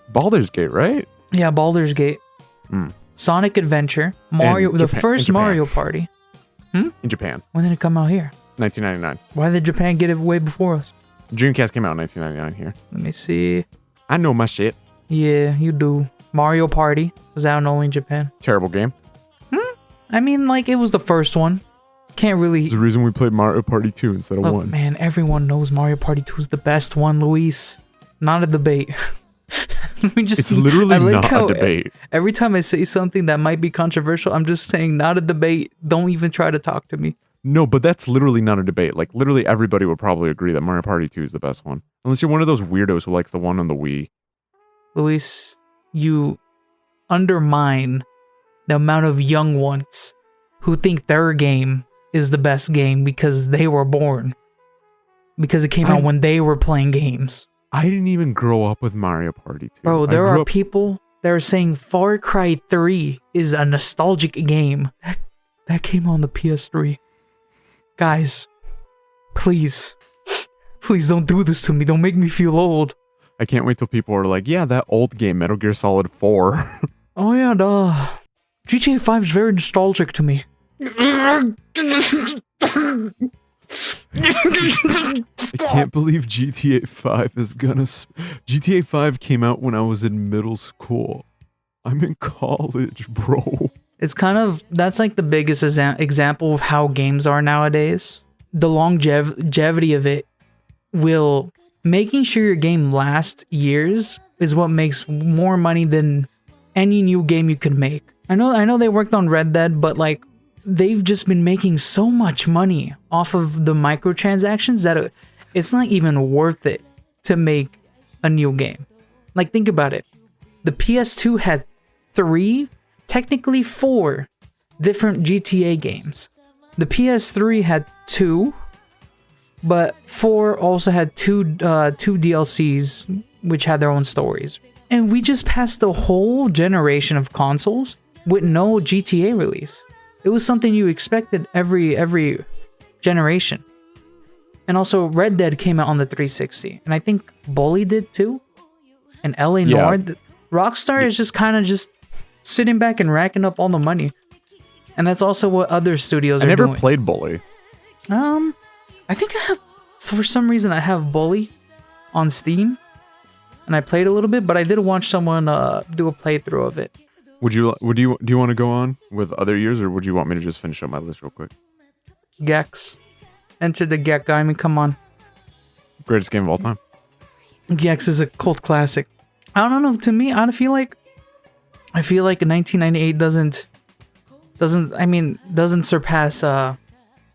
Baldur's Gate, right? Yeah, Baldur's Gate. Sonic Adventure, Mario, the first Mario Party. In Japan. When did it come out here? 1999. Why did Japan get it way before us? Dreamcast came out in 1999 here. Let me see. I know my shit. Yeah, you do. Mario Party was out only in Japan. Terrible game. I mean, like, it was the first one. Can't really... There's the reason we played Mario Party 2 instead of 1. Man, everyone knows Mario Party 2 is the best one, Luis. Not a debate. It's literally not a debate. Every time I say something that might be controversial, I'm just saying not a debate. Don't even try to talk to me. No, but that's literally not a debate. Like, literally everybody would probably agree that Mario Party 2 is the best one. Unless you're one of those weirdos who likes the one on the Wii. Luis, you undermine the amount of young ones who think their game is the best game because they were born. Because it came out when they were playing games. I didn't even grow up with Mario Party 2. Bro, there are people that are saying Far Cry 3 is a nostalgic game. That came on the PS3. Guys, please don't do this to me. Don't make me feel old. I can't wait till people are like, yeah, that old game, Metal Gear Solid 4. Oh yeah, GTA 5 is very nostalgic to me. I can't believe GTA 5 is gonna... GTA 5 came out when I was in middle school. I'm in college, bro. It's kind of... That's like the biggest example of how games are nowadays. The longevity of it will... Making sure your game lasts years is what makes more money than any new game you could make. I know they worked on Red Dead, but like they've just been making so much money off of the microtransactions that it's not even worth it to make a new game. Like, think about it. The PS2 had 3, technically 4 different GTA games. The PS3 had 2, but 4 also had two DLCs which had their own stories. And we just passed the whole generation of consoles with no GTA release. It was something you expected every generation. And also, Red Dead came out on the 360, and I think Bully did too. And LA Noire. Rockstar is just kind of just sitting back and racking up all the money. And that's also what other studios are doing. I never played Bully. I think I have, for some reason, I have Bully on Steam. And I played a little bit, but I did watch someone do a playthrough of it. Do you want to go on with other years, or would you want me to just finish up my list real quick? Gex. Enter the Gex. I mean, come on. Greatest game of all time. Gex is a cult classic. I don't know. To me, I feel like 1998 doesn't surpass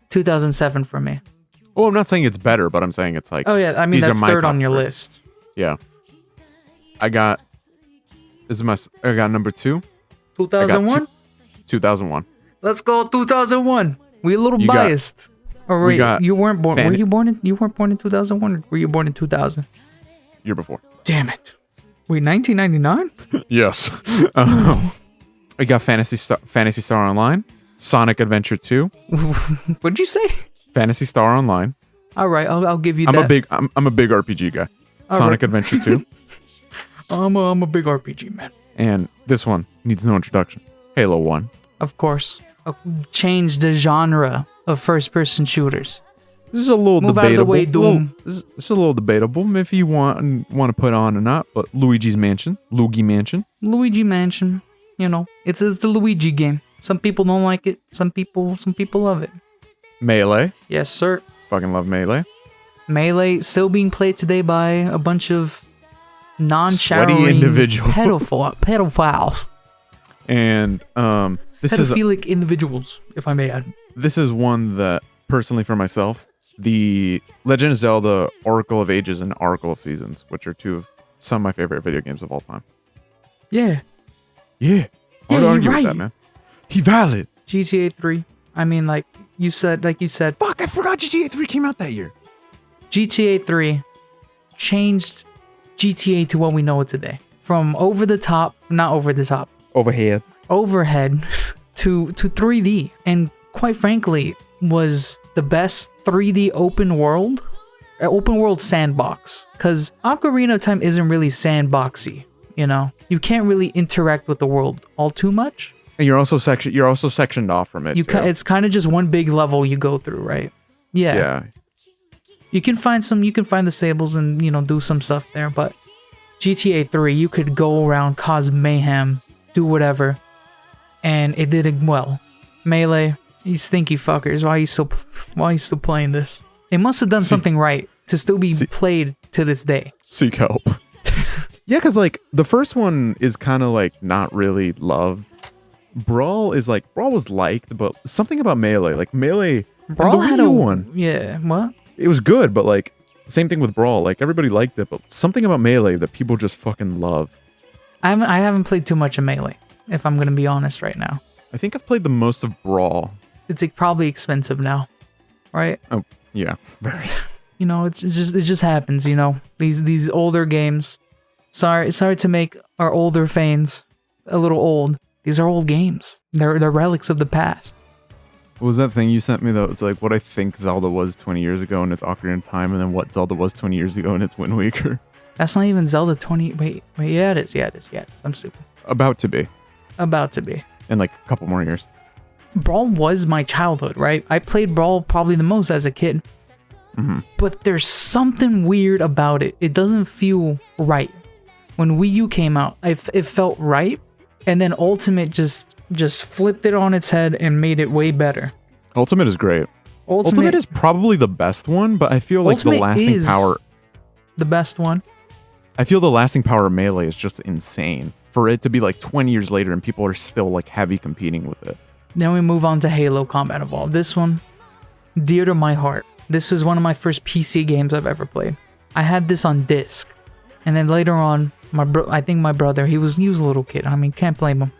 2007 for me. Well, I'm not saying it's better, but I'm saying it's like. Oh yeah, I mean that's third on your list. Yeah. I got number 2. 2001? 2001. Let's go 2001. We a little biased. Or wait, you weren't born. You weren't born in 2001, or were you born in 2000? Year before. Damn it. Wait, 1999? Yes. I got Fantasy Star Online, Sonic Adventure 2. What'd you say? Fantasy Star Online. All right, I'll give you I'm that. I'm a big RPG guy. Sonic Adventure 2. I'm a big RPG man. And this one needs no introduction. Halo 1. Of course. Change the genre of first-person shooters. This is a little Move debatable. Out of the way, Doom. This is a little debatable if you want to put on or not. But Luigi Mansion. Luigi Mansion. You know, it's a Luigi game. Some people don't like it. Some people love it. Melee. Yes, sir. Fucking love Melee. Melee still being played today by a bunch of non-showering sweaty individuals. pedophiles. And this is pedophilic individuals, if I may add. This is one that personally for myself, the Legend of Zelda Oracle of Ages and Oracle of Seasons, which are two of some of my favorite video games of all time. Yeah. Yeah. Hard to argue with that, man. He valid. GTA 3. I mean, like you said. Fuck, I forgot GTA 3 came out that year. GTA 3 changed GTA to what we know it today. From overhead to 3D. And quite frankly, was the best 3D open world sandbox. Because Ocarina of Time isn't really sandboxy, you know? You can't really interact with the world all too much. And you're also sectioned off from it. It's kind of just one big level you go through, right? Yeah. You can find the sables and, you know, do some stuff there, but GTA 3, you could go around, cause mayhem, do whatever, and it did it well. Melee, you stinky fuckers, why are you still playing this? It must have done something right to still be played to this day. Seek help. Yeah, because like the first one is kind of like not really loved. Brawl was liked, but something about Melee, like Melee, Brawl had a one. Yeah, what? It was good, but like same thing with Brawl. Like everybody liked it, but something about Melee that people just fucking love. I haven't played too much of Melee, if I'm gonna be honest right now. I think I've played the most of Brawl. It's like probably expensive now, right? Oh yeah, very. You know, it just happens. You know, these older games. Sorry to make our older fans a little old. These are old games. They're relics of the past. What was that thing you sent me though? It's like what I think Zelda was 20 years ago and it's Ocarina of Time, and then what Zelda was 20 years ago and it's Wind Waker. That's not even Zelda 20. Wait. Yeah, it is. I'm stupid. About to be. In like a couple more years. Brawl was my childhood, right? I played Brawl probably the most as a kid. Mm-hmm. But there's something weird about it. It doesn't feel right. When Wii U came out, it felt right. And then Ultimate just flipped it on its head and made it way better. Ultimate is great. Ultimate is probably the best one, but I feel like the lasting power... the best one. I feel the lasting power of Melee is just insane. for it to be like 20 years later and people are still like heavy competing with it. Then we move on to Halo Combat Evolved. This one, dear to my heart. This is one of my first PC games I've ever played. I had this on disc, and then later on, I think my brother, he was a little kid. I mean, can't blame him.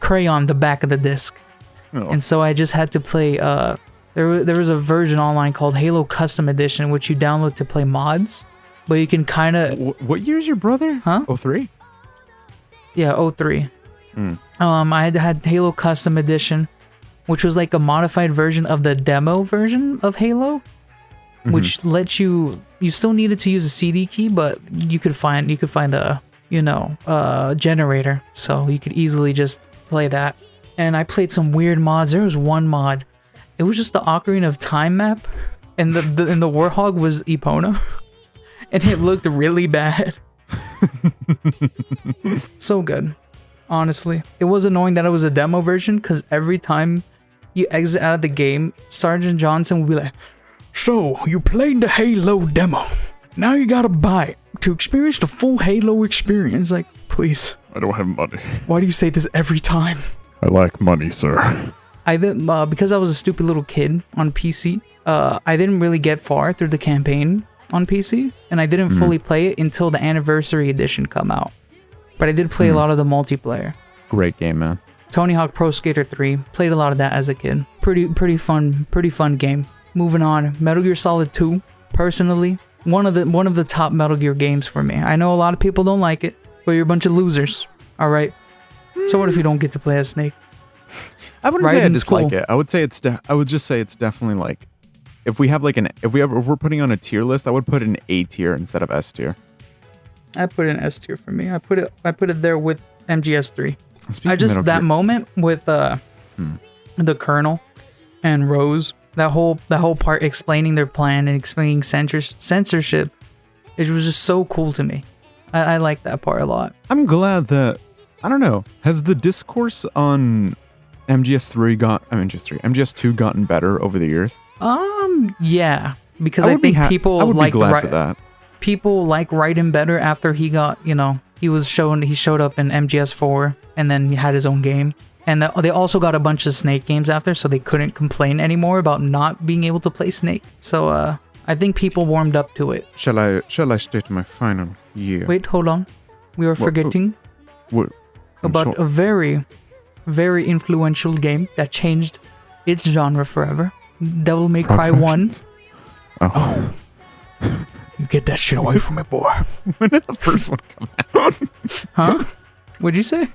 Crayon the back of the disc, and so I just had to play. There was a version online called Halo Custom Edition, which you download to play mods, but you can kind of. What year is your brother? Huh? 03? Yeah, 03. I had Halo Custom Edition, which was like a modified version of the demo version of Halo, which lets you still needed to use a CD key, but you could find a generator, so you could easily just play that. And I played some weird mods. There was one mod, it was just the Ocarina of Time map, and the Warthog was Epona, and it looked really bad. So good. Honestly, it was annoying that it was a demo version, because every time you exit out of the game, Sergeant Johnson would be like, "So, you played the Halo demo. Now you gotta buy it to experience the full Halo experience." Like, please. I don't have money. Why do you say this every time? I like money, sir. I didn't, because I was a stupid little kid on PC, I didn't really get far through the campaign on PC, and I didn't fully play it until the Anniversary Edition come out. But I did play a lot of the multiplayer. Great game, man. Tony Hawk Pro Skater 3, played a lot of that as a kid. Pretty fun game. Moving on, Metal Gear Solid 2, personally, one of the top Metal Gear games for me. I know a lot of people don't like it, but you're a bunch of losers. All right. So what if you don't get to play as Snake? I wouldn't say I dislike it. I would just say it's definitely like, if we're putting on a tier list, I would put it in A tier instead of S tier. I put it in S tier for me. I put it there with MGS3. Speaking Moment with the Colonel and Rose, that whole part explaining their plan and explaining censorship, it was just so cool to me. I like that part a lot. I'm glad that, I don't know, has the discourse on MGS2 gotten better over the years? Yeah, because I think people like that. People like Raiden better after he got, he showed up in MGS4 and then he had his own game. And they also got a bunch of Snake games after, so they couldn't complain anymore about not being able to play Snake. So I think people warmed up to it. Shall I state my final year? Wait, hold on. We are forgetting about a very, very influential game that changed its genre forever. Devil May Cry 1. Oh. You get that shit away from me, boy. When did the first one come out? Huh? What'd you say?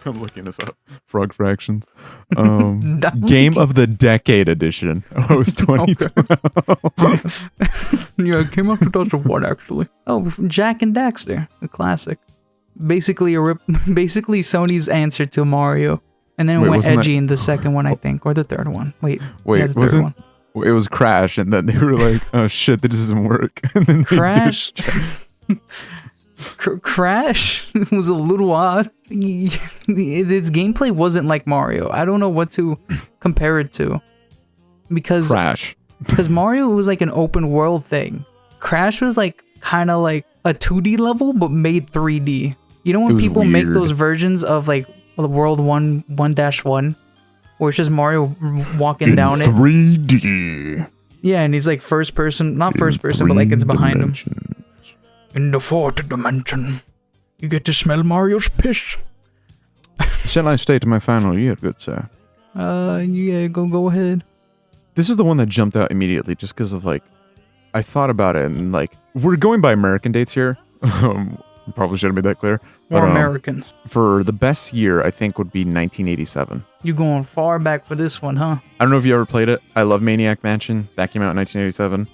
I'm looking this up. Frog Fractions. Game of the Decade Edition. Oh, it was 2012. Yeah, it came out 2001, actually. Oh, Jak and Daxter, a classic. Basically Sony's answer to Mario. And then it went edgy in the second one, I think, or the third one. Wait, the third one. It was Crash, and then they were like, "Oh shit, this doesn't work." And then Crash. Crash was a little odd. Its gameplay wasn't like Mario. I don't know what to compare it to, because Mario was like an open world thing. Crash was like kind of like a 2D level, but made 3D. You know when people make those versions of like the World 1-1, where it's just Mario walking down it 3D. Yeah, and he's like first person, not first person, but like it's behind him. In the fourth dimension, you get to smell Mario's piss. Shall I state my final year, good sir? Yeah, go ahead. This is the one that jumped out immediately, just because of like, I thought about it, and like, we're going by American dates here. Probably should have made that clear. Or American. For the best year, I think would be 1987. You going far back for this one, huh? I don't know if you ever played it. I love Maniac Mansion. That came out in 1987.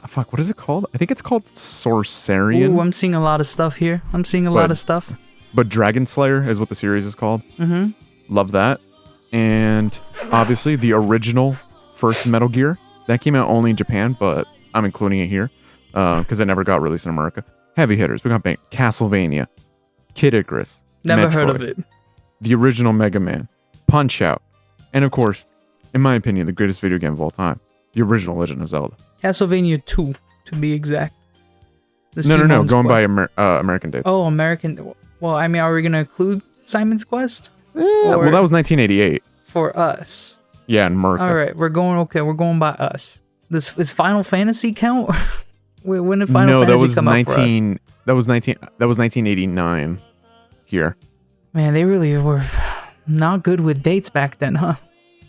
Fuck, what is it called? I think it's called Sorcerian. Ooh, I'm seeing a lot of stuff here. Lot of stuff. But Dragon Slayer is what the series is called. Mm-hmm. Love that. And obviously the original first Metal Gear. That came out only in Japan, but I'm including it here because it never got released in America. Heavy hitters. We got Castlevania, Kid Icarus, never Metroid, heard of it. The original Mega Man, Punch-Out, and of course, in my opinion, the greatest video game of all time, the original Legend of Zelda. Castlevania 2, to be exact. No. Going by American dates. Oh, American. Well, I mean, are we gonna include Simon's Quest? Well, that was 1988. For us. Yeah, and Merca. All right, we're going by us. This is Final Fantasy count? When did Final Fantasy come out for us? That was 1989 here. Man, they really were not good with dates back then, huh?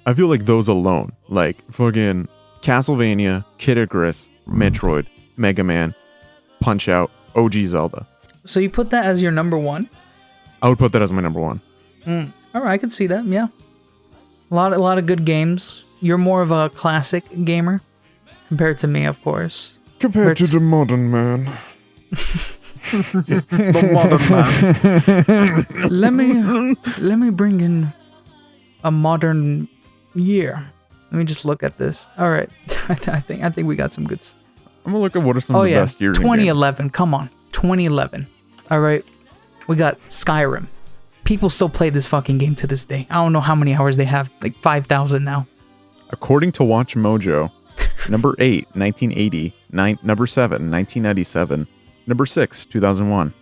I feel like those alone, like fucking Castlevania, Kid Icarus, Metroid, Mega Man, Punch Out, OG Zelda. So you put that as your number one? I would put that as my number one. All right, I can see that. Yeah, a lot of good games. You're more of a classic gamer compared to me, of course. Compared to the modern man. The modern man. Let me bring in a modern year. Let me just look at this. All right, I think we got some good. I'm gonna look at what are some of the best years. 2011. Come on, 2011. All right, we got Skyrim. People still play this fucking game to this day. I don't know how many hours they have, like 5,000 now. According to Watch Mojo, number 8, 1980, number 7, 1997, number 6, 2001.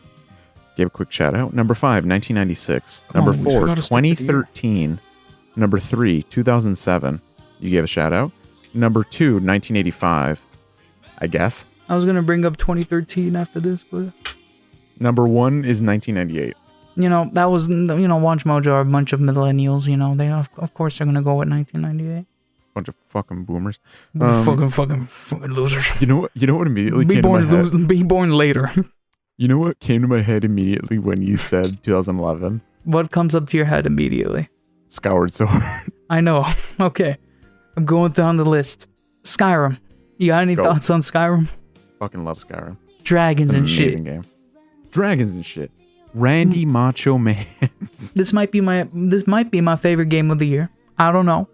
Gave a quick shout out. Number 5, 1996. Number 4, 2013. Number 3, 2007. You gave a shout out. Number 2, 1985. I guess. I was gonna bring up 2013 after this, but number 1 is 1998. You know, that was, Watch Mojo are a bunch of millennials, they of course they're gonna go with 1998. Bunch of fucking boomers. Fucking losers. You know what immediately came to my head? Be born later. You know what came to my head immediately when you said 2011? What comes up to your head immediately? Skyward Sword. I know. Okay. I'm going down the list. Skyrim. You got any thoughts on Skyrim? Fucking love Skyrim. Dragons and shit. Amazing game. Dragons and shit. Randy Macho Man. This might be my favorite game of the year. I don't know.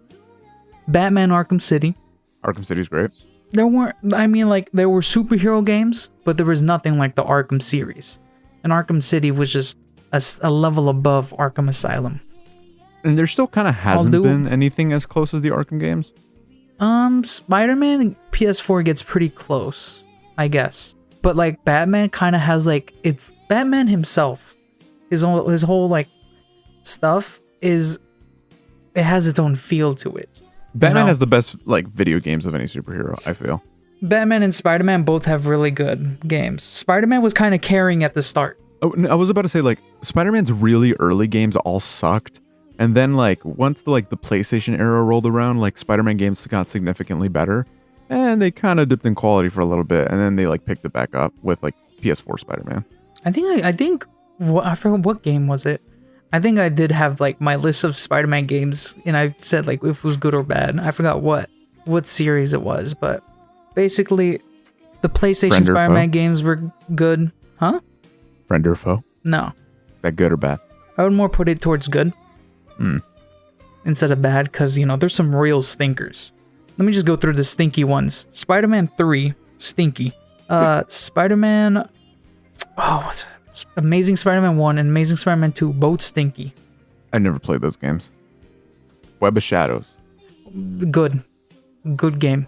Batman Arkham City. Arkham City's great. There were superhero games, but there was nothing like the Arkham series. And Arkham City was just a level above Arkham Asylum. And there still kind of hasn't been anything as close as the Arkham games. Spider-Man PS4 gets pretty close, I guess. But like Batman kind of has like, it's Batman himself. His whole like stuff it has its own feel to it. Batman has the best like video games of any superhero, I feel. Batman and Spider-Man both have really good games. Spider-Man was kind of carrying at the start. Oh, I was about to say like Spider-Man's really early games all sucked. And then like once the PlayStation era rolled around, like Spider-Man games got significantly better. And they kind of dipped in quality for a little bit, and then they like picked it back up with like PS4 Spider-Man. I forgot what game was it. I think I did have like my list of Spider-Man games, and I said like if it was good or bad. I forgot what series it was, but basically the PlayStation Spider-Man games were good, huh? Friend or foe? No. That good or bad? I would more put it towards good instead of bad, because there's some real stinkers. Let me just go through the stinky ones. Spider-Man 3, stinky. Spider-Man... Oh, what's it? Amazing Spider-Man 1 and Amazing Spider-Man 2, both stinky. I never played those games. Web of Shadows. Good. Good game.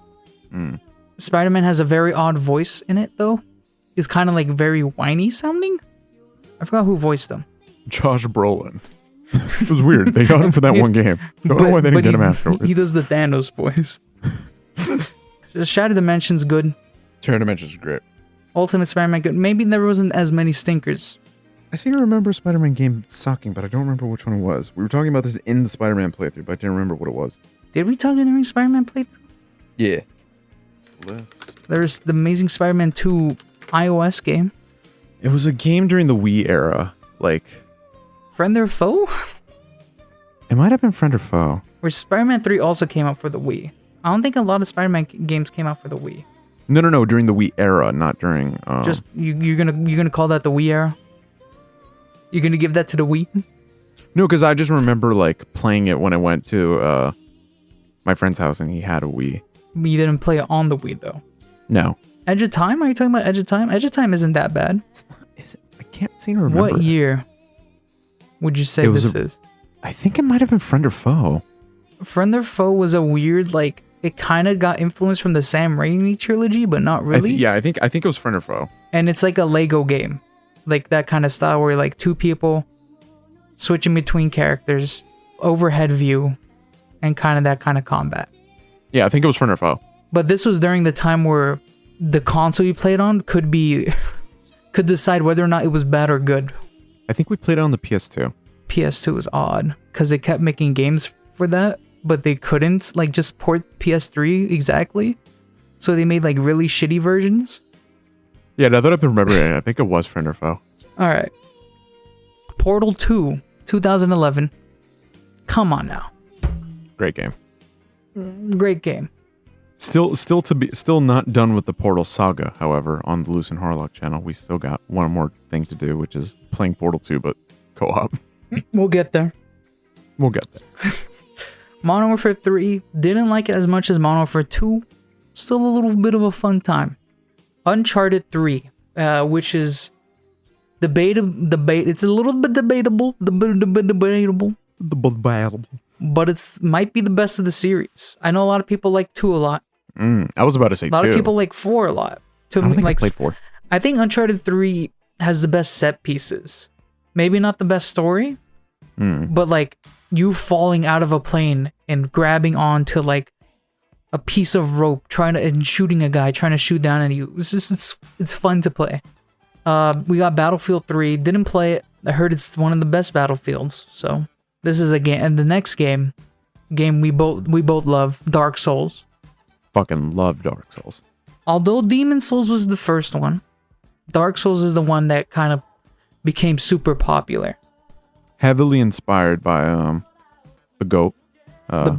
Spider-Man has a very odd voice in it, though. It's kind of like very whiny sounding. I forgot who voiced him. Josh Brolin. It was weird. They got him for that one game. Don't know why they didn't get him afterwards. He does the Thanos voice. Shattered Dimension's good. Shattered Dimension's great. Ultimate Spider-Man good. Maybe there wasn't as many stinkers. I seem to remember a Spider-Man game sucking, but I don't remember which one it was. We were talking about this in the Spider-Man playthrough, but I didn't remember what it was. Did we talk during Spider-Man playthrough? Yeah. There's the Amazing Spider-Man 2 iOS game. It was a game during the Wii era. Like... Friend or foe? It might have been Friend or foe. Where Spider-Man 3 also came out for the Wii. I don't think a lot of Spider-Man games came out for the Wii. No, during the Wii era, not during... Just, you're gonna call that the Wii era? You're gonna give that to the Wii? No, because I just remember, like, playing it when I went to my friend's house and he had a Wii. You didn't play it on the Wii, though? No. Edge of Time? Are you talking about Edge of Time? Edge of Time isn't that bad. Is it? I can't seem to remember. What year would you say this is? I think it might have been Friend or Foe. Friend or Foe was a weird, like, it kind of got influence from the Sam Raimi trilogy, but not really. I think it was Friend or Foe. And it's like a Lego game. like that kind of style where like two people switching between characters, overhead view, and kind of that kind of combat. Yeah, I think it was Friend or Foe. But this was during the time where the console you played on could decide whether or not it was bad or good. I think we played it on the PS2. PS2 was odd because they kept making games for that, but they couldn't like just port PS3 exactly. So they made like really shitty versions. Yeah, now that I've been remembering it, I think it was Friend or Foe. All right. Portal 2, 2011. Come on now. Great game. Great game. Still not done with the Portal saga, however, on the Loos Harlock channel. We still got one more thing to do, which is playing Portal 2, but co-op. We'll get there. We'll get there. Modern Warfare 3, didn't like it as much as Modern Warfare 2. Still a little bit of a fun time. Uncharted 3, which is it's a little bit debatable, but it's might be the best of the series. I know a lot of people like 2 a lot. I was about to say 2. A lot of people like 4 a lot. I don't think I played 4. I think Uncharted 3 has the best set pieces. Maybe not the best story, but like you falling out of a plane and grabbing onto like a piece of rope, and shooting a guy, trying to shoot down at you. It's fun to play. We got Battlefield 3. Didn't play it. I heard it's one of the best Battlefields. So this is a game, and the next game we both love, Dark Souls. Fucking love Dark Souls. Although Demon Souls was the first one, Dark Souls is the one that kind of became super popular. Heavily inspired by the GOAT. The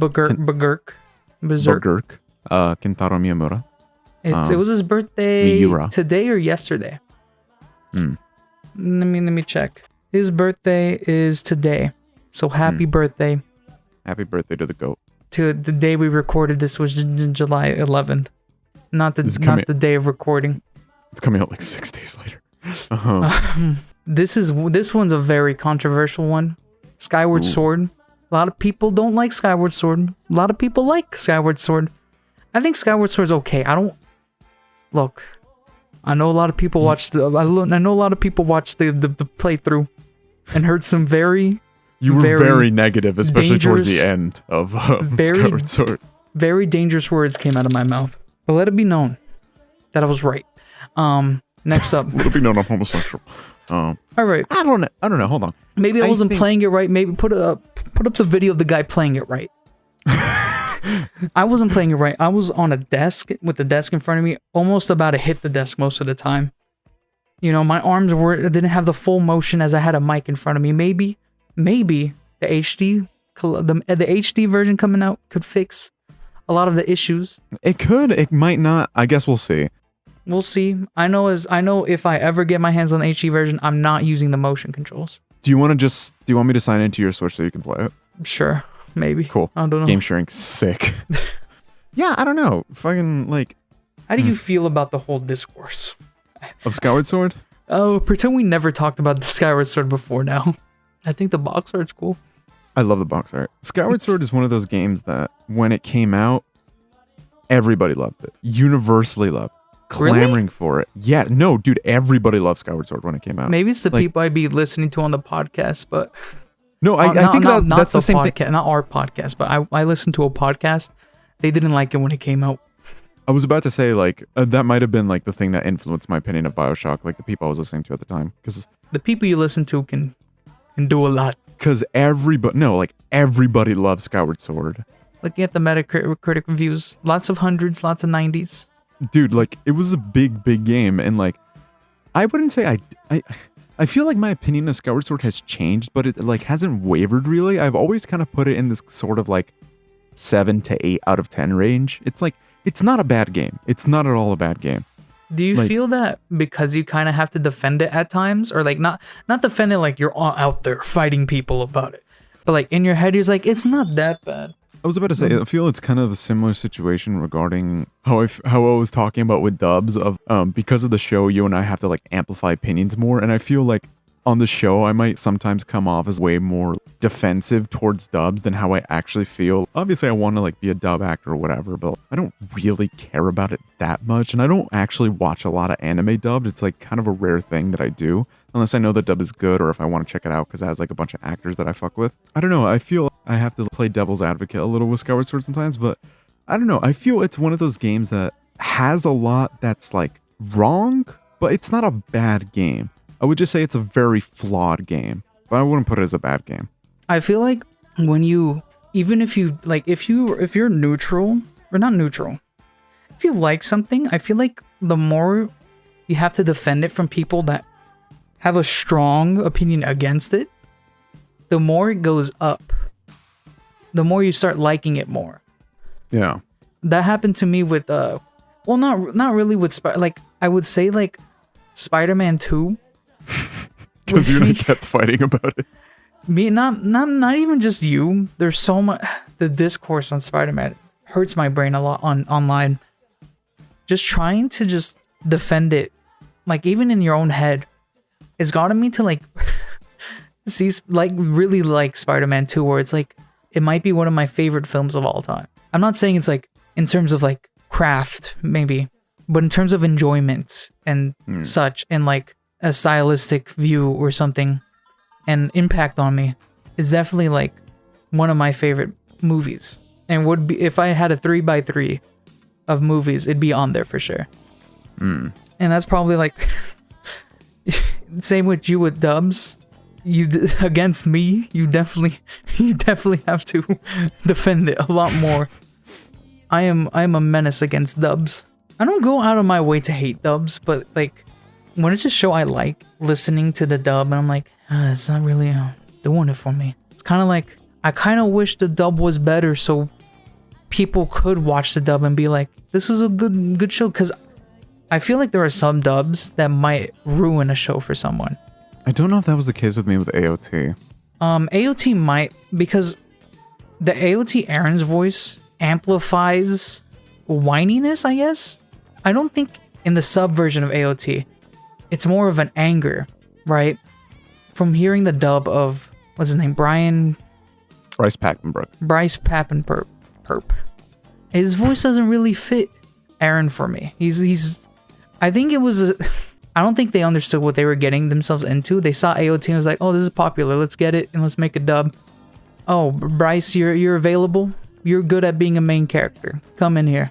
Berserk. Kentaro Miyamura. It was his birthday Miura. Today or yesterday. Let me check. His birthday is today. So happy birthday. Happy birthday to the GOAT. To the day we recorded this was July 11th. Not the day of recording. It's coming out like 6 days later. This one's a very controversial one. Skyward Sword. A lot of people don't like Skyward Sword. A lot of people like Skyward Sword. I think Skyward Sword's okay. I know a lot of people watched the playthrough and heard some very negative, especially towards the end of Skyward Sword. Very dangerous words came out of my mouth. But let it be known that I was right. Next up. Let it be known I'm homosexual. All right. I don't know. Hold on. Maybe I wasn't playing it right. Maybe put up the video of the guy playing it right. I wasn't playing it right. I was on a desk with the desk in front of me, almost about to hit the desk most of the time. You know, my arms didn't have the full motion as I had a mic in front of me. Maybe the HD version coming out could fix a lot of the issues. It could. It might not. I guess we'll see. We'll see. I know if I ever get my hands on the HD version, I'm not using the motion controls. Do you want me to sign into your Switch so you can play it? Sure. Maybe. Cool. I don't know. Game sharing sick. Yeah, I don't know. Fucking like. How do you feel about the whole discourse of Skyward Sword? Oh, pretend we never talked about the Skyward Sword before now. I think the box art's cool. I love the box art. Skyward Sword is one of those games that when it came out, everybody loved it. Universally loved. Clamoring for it. Yeah, no, dude, everybody loved Skyward Sword when it came out. Maybe it's the people I'd be listening to on the podcast, but no, I think that's the same podcast, thing. Not our podcast, but I listened to a podcast. They didn't like it when it came out. I was about to say that might have been like the thing that influenced my opinion of BioShock, like the people I was listening to at the time, because the people you listen to can do a lot. Because everybody loves Skyward Sword. Looking at the Metacritic reviews, lots of hundreds, lots of 90s. Dude, like it was a big game, and like I wouldn't say I feel like my opinion of Skyward Sword has changed, but it like hasn't wavered really. I've always kind of put it in this sort of like 7 to 8 out of 10 range. It's like it's not a bad game. It's not at all a bad game. Do you feel that because you kind of have to defend it at times, or like not defend it like you're all out there fighting people about it, but like in your head you're like it's not that bad? I was about to say, I feel it's kind of a similar situation regarding how I was talking about with dubs of because of the show, you and I have to like amplify opinions more, and I feel like on the show, I might sometimes come off as way more defensive towards dubs than how I actually feel. Obviously, I want to like be a dub actor or whatever, but I don't really care about it that much. And I don't actually watch a lot of anime dubbed. It's like kind of a rare thing that I do, unless I know the dub is good or if I want to check it out because it has like a bunch of actors that I fuck with. I don't know. I feel I have to play devil's advocate a little with Skyward Sword sometimes, but I don't know. I feel it's one of those games that has a lot that's like wrong, but it's not a bad game. I would just say it's a very flawed game, but I wouldn't put it as a bad game. I feel like when you, even if you like, if you're neutral or not neutral, if you like something, I feel like the more you have to defend it from people that have a strong opinion against it, the more it goes up. The more you start liking it more. Yeah. That happened to me with well, not really with like I would say like Spider-Man 2. Because you and I kept fighting about it. Me, not even just you. There's so much. The discourse on Spider-Man hurts my brain a lot online. Just trying to just defend it, like even in your own head, has gotten me to like see like really like Spider-Man 2, where it's like it might be one of my favorite films of all time. I'm not saying it's like in terms of like craft maybe, but in terms of enjoyment and such, and like a stylistic view or something and impact on me, is definitely like one of my favorite movies, and would be if I had a 3x3 of movies, it'd be on there for sure. And that's probably like same with you with dubs. You against me, you definitely have to defend it a lot more. I am a menace against dubs. I don't go out of my way to hate dubs, but like when it's a show I like, listening to the dub, and I'm like, it's not really doing it for me. It's kind of like, I kind of wish the dub was better so people could watch the dub and be like, this is a good show. Because I feel like there are some dubs that might ruin a show for someone. I don't know if that was the case with me with AOT. AOT might, because the AOT Aaron's voice amplifies whininess, I guess. I don't think in the sub version of AOT, it's more of an anger, right? From hearing the dub of, what's his name? Bryce Papenburg. His voice doesn't really fit Aaron for me. He's I think it was, I don't think they understood what they were getting themselves into. They saw AOT and was like, oh, this is popular. Let's get it and let's make a dub. Oh, Bryce, you're available? You're good at being a main character. Come in here.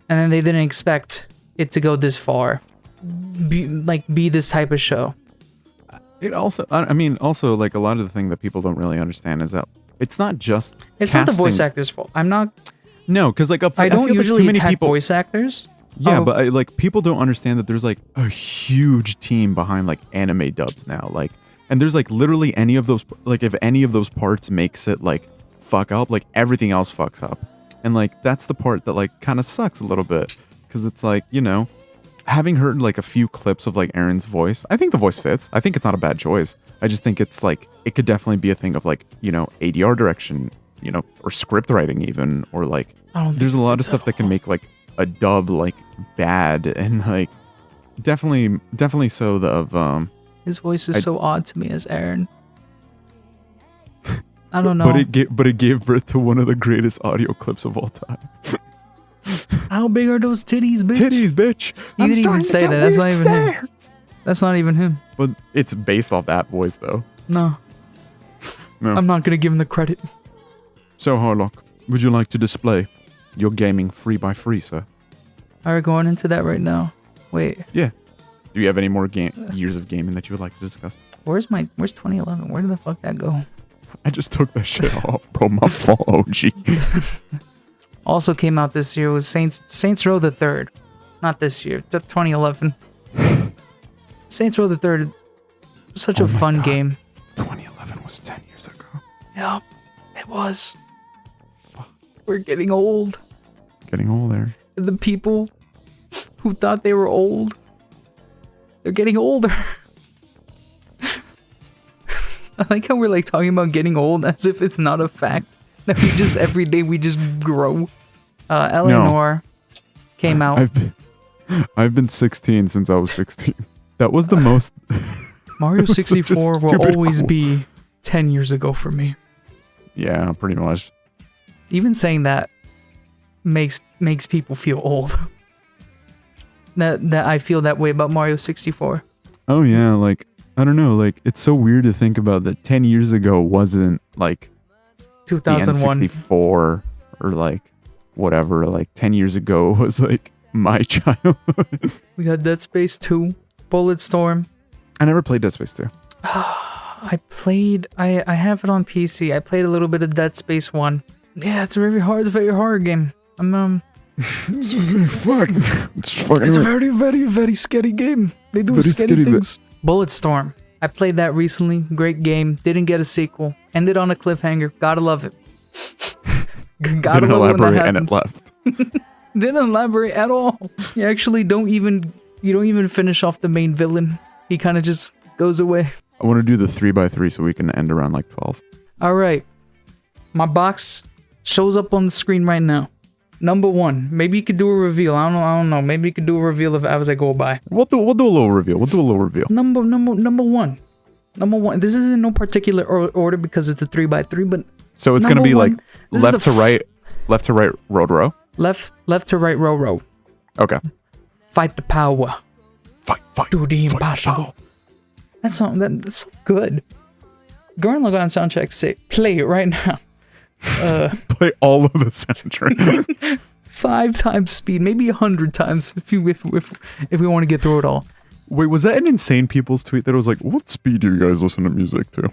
And then they didn't expect it to go this far. Be this type of show. It also, I mean, also like a lot of the thing that people don't really understand is that it's not just It's casting. not the voice actor's fault. I'm not. No, because like I don't feel usually like too many attack voice actors. Yeah, but like people don't understand that there's like a huge team behind like anime dubs now. Like, and there's like literally any of those, like if any of those parts makes it like fuck up, like everything else fucks up. And like that's the part that like kind of sucks a little bit, because it's like, you know, having heard like a few clips of like Aaron's voice, I think the voice fits. I think it's not a bad choice. I just think it's like, it could definitely be a thing of like, you know, ADR direction, you know, or script writing even, or like there's a lot of stuff that can make like a dub like bad, and like definitely so the of his voice is so odd to me as Aaron. I don't know. But it gave birth to one of the greatest audio clips of all time. How big are those titties, bitch? Titties, bitch. He didn't even say that. That's not even him. That's not even him. But it's based off that voice, though. No. I'm not gonna give him the credit. So, Harlock, would you like to display your gaming 3x3, sir? Are we going into that right now? Wait. Yeah. Do you have any more years of gaming that you would like to discuss? Where's 2011? Where did the fuck that go? I just took that shit off, bro. My fault, OG. Also came out this year was Saints Row the Third. Not this year, 2011. Saints Row the Third, such a fun game. 2011 was 10 years ago. Yep, it was. Fuck. We're getting old. Getting older. The people who thought they were old, they're getting older. I like how we're like talking about getting old as if it's not a fact. That we just every day we just grow. Eleanor came out. I've been 16 since I was 16. That was the most. Mario It was such a 64 will stupid always quote. be 10 years ago for me. Yeah, pretty much. Even saying that makes people feel old. That I feel that way about Mario 64. Oh yeah, like I don't know, like it's so weird to think about that 10 years ago wasn't like the 2001. N64 or like whatever, like 10 years ago was like my childhood. We got Dead Space 2, Bulletstorm. I never played Dead Space 2. I have it on PC. I played a little bit of Dead Space 1. Yeah, it's very hard. It's a very horror game. It's fucking It's a very, very, very scary game. They do Very scary scary, things. Bulletstorm. I played that recently. Great game. Didn't get a sequel. Ended on a cliffhanger. Gotta love it. Gotta didn't love it when that elaborate and it happens. left. Didn't elaborate at all. You actually don't even finish off the main villain. He kind of just goes away. I want to do the 3x3 so we can end around like 12. All right. My box shows up on the screen right now. Number 1. Maybe you could do a reveal. I don't know. Maybe you could do a reveal as I go by. We'll do a little reveal. Number 1. This is in no particular order because it's a 3x3, but So it's gonna be like this is left to right, road row. left to right, row. Okay. Fight the power. Fight. Do the fight, impossible. That's so good. Gurren Lagann soundtrack say play it right now. Play all of the soundtrack. 5 times speed, maybe 100 times if we want to get through it all. Wait, was that an Insane People's tweet that was like, what speed do you guys listen to music to?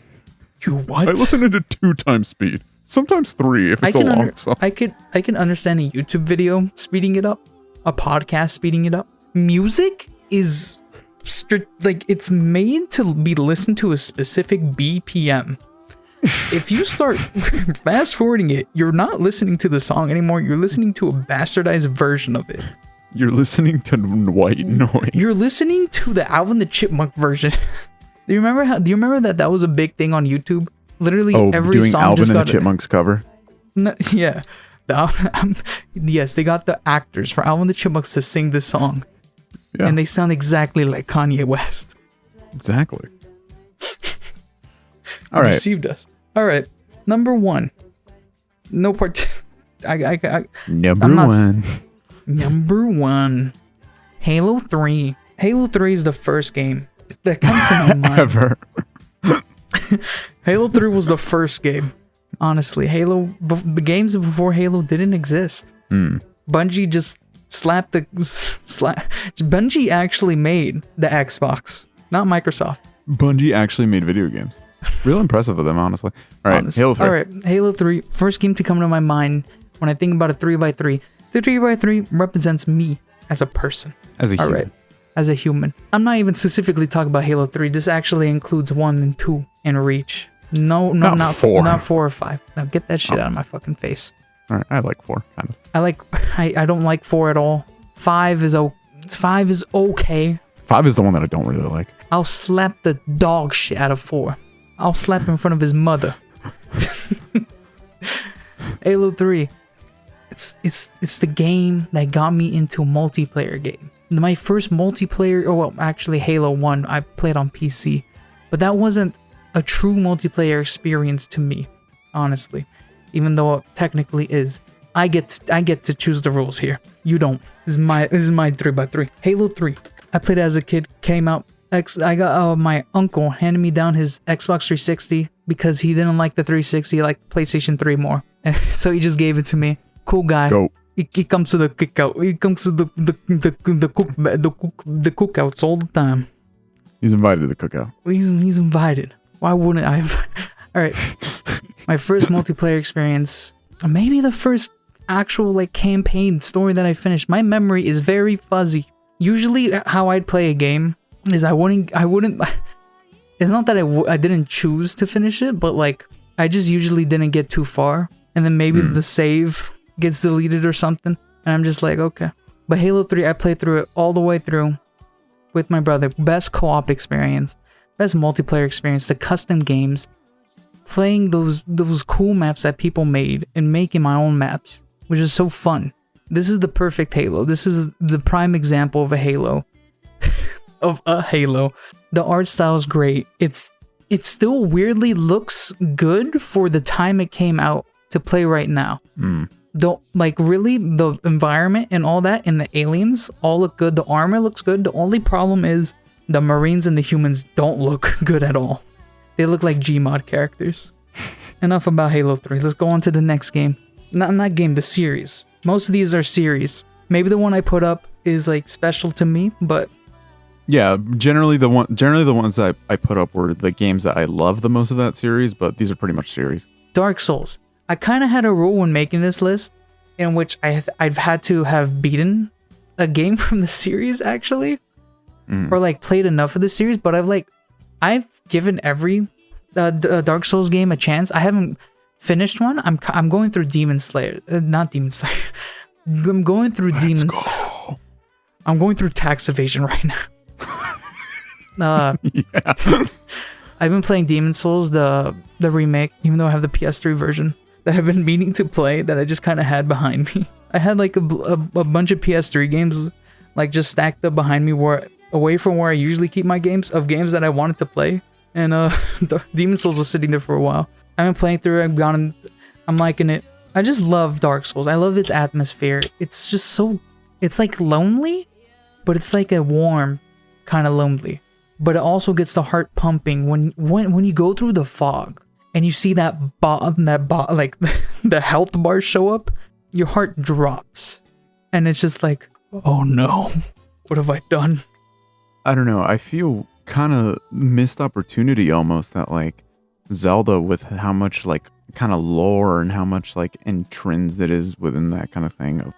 You what? I listen to 2 times speed. Sometimes 3 if it's a long song. I can understand a YouTube video speeding it up, a podcast speeding it up. Music is like it's made to be listened to a specific BPM. If you start fast forwarding it, you're not listening to the song anymore. You're listening to a bastardized version of it. You're listening to white noise. You're listening to the Alvin the Chipmunk version. Do you remember that was a big thing on YouTube? Literally every doing song Alvin just and got the Chipmunks cover. Yeah. Yes, they got the actors for Alvin the Chipmunks to sing this song. Yeah, And they sound exactly like Kanye West. exactly. All right. Deceived us. All right. Number 1. No part. Number I'm not 1. Number 1. Halo 3. Halo 3 is the first game that comes to my mind. Ever. Halo 3 was the first game. Honestly, the games before Halo didn't exist. Bungie just Bungie actually made the Xbox, not Microsoft. Bungie actually made video games. Real impressive of them, honestly. All right, Halo 3. All right, Halo 3. First game to come to my mind when I think about a 3x3. The 3x3 represents me as a person. As a human. All right, as a human. I'm not even specifically talking about Halo 3. This actually includes 1 and 2 and Reach. No, Not 4. Not 4 or 5. Now get that shit out of my fucking face. All right, I like 4, kind of. I don't like 4 at all. 5 is okay. 5 is the one that I don't really like. I'll slap the dog shit out of 4. I'll slap in front of his mother. Halo 3. It's the game that got me into multiplayer games. My first multiplayer, actually Halo 1, I played on PC. But that wasn't a true multiplayer experience to me, honestly. Even though it technically is. I get to choose the rules here. You don't. This is my 3x3. Halo 3. I played it as a kid. Came out. I got my uncle handed me down his Xbox 360 because he didn't like the 360. He liked PlayStation 3 more. So he just gave it to me. Cool guy. Go. He comes to the cookout. He comes to the cookouts all the time. He's invited to the cookout. He's invited. Why wouldn't I? All right. My first multiplayer experience. Maybe the first actual campaign story that I finished. My memory is very fuzzy. Usually how I'd play a game is I wouldn't it's not that I didn't choose to finish it, but I just usually didn't get too far, and then maybe the save gets deleted or something, and I'm just like, okay. But Halo 3, I played through it all the way through with my brother. Best co-op experience, best multiplayer experience, the custom games, playing those cool maps that people made and making my own maps, which is so fun. This is the perfect Halo. This is the prime example of a Halo. Of a Halo The art style is great. It still weirdly looks good for the time it came out to play right now. Don't like really the environment and all that and the aliens all look good. The armor looks good. The only problem is the Marines and the humans don't look good at all. They look like Gmod characters. Enough about Halo 3. Let's go on to the next game. Not game, the series. Most of these are series. Maybe the one I put up is like special to me, but yeah, generally the ones that I put up were the games that I love the most of that series, but these are pretty much series. Dark Souls. I kind of had a rule when making this list in which I've had to have beaten a game from the series actually, or like played enough of the series. But I've given every Dark Souls game a chance. I haven't finished one. I'm going through Demon Slayer, not Demon Slayer. I'm going through I'm going through tax evasion right now. I've been playing Demon Souls, the remake, even though I have the PS3 version that I've been meaning to play that I just kind of had behind me. I had like a bunch of PS3 games like just stacked up behind me away from where I usually keep my games that I wanted to play. And Demon Souls was sitting there for a while. I've been playing through it, I'm liking it. I just love Dark Souls. I love its atmosphere. It's just so, it's like lonely, but it's like a warm kind of lonely. But it also gets the heart pumping when you go through the fog and you see that like the health bars show up, your heart drops. And it's just like, oh no, what have I done? I don't know. I feel kind of missed opportunity almost that like Zelda, with how much like kind of lore and how much like entranced it is within that kind of thing,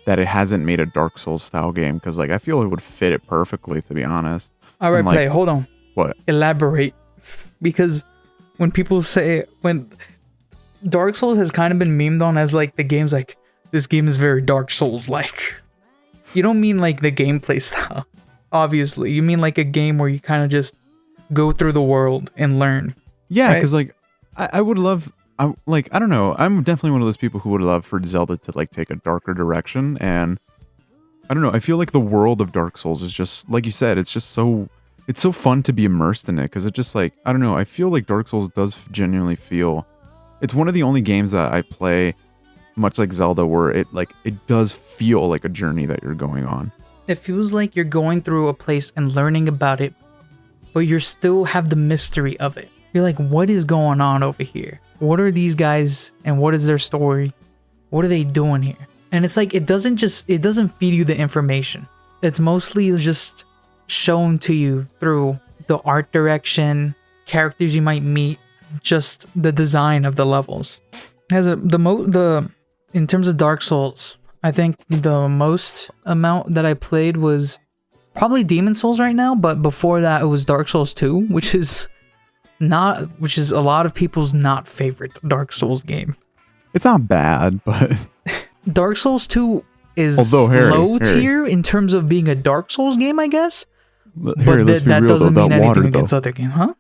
that it hasn't made a Dark Souls style game, because like I feel it would fit it perfectly, to be honest. All right, play. Hold on. What? Elaborate, because when people say when Dark Souls has kind of been memed on as like the game's like, this game is very Dark Souls like. You don't mean like the gameplay style, obviously. You mean like a game where you kind of just go through the world and learn. Yeah, because like I would love. I don't know. I'm definitely one of those people who would love for Zelda to like take a darker direction, and I don't know. I feel like the world of Dark Souls is just like you said. It's so fun to be immersed in it, because it just like, I don't know. I feel like Dark Souls does genuinely feel. It's one of the only games that I play, much like Zelda, where it does feel like a journey that you're going on. It feels like you're going through a place and learning about it, but you still have the mystery of it. You're like, what is going on over here? What are these guys and what is their story? What are they doing here? And it's like, it doesn't feed you the information. It's mostly just shown to you through the art direction, characters you might meet, just the design of the levels. In terms of Dark Souls, I think the most amount that I played was probably Demon Souls right now, but before that it was Dark Souls 2, which is a lot of people's not favorite Dark Souls game. It's not bad, but Dark Souls 2 is low tier in terms of being a Dark Souls game, I guess. But that doesn't mean anything against other game, huh?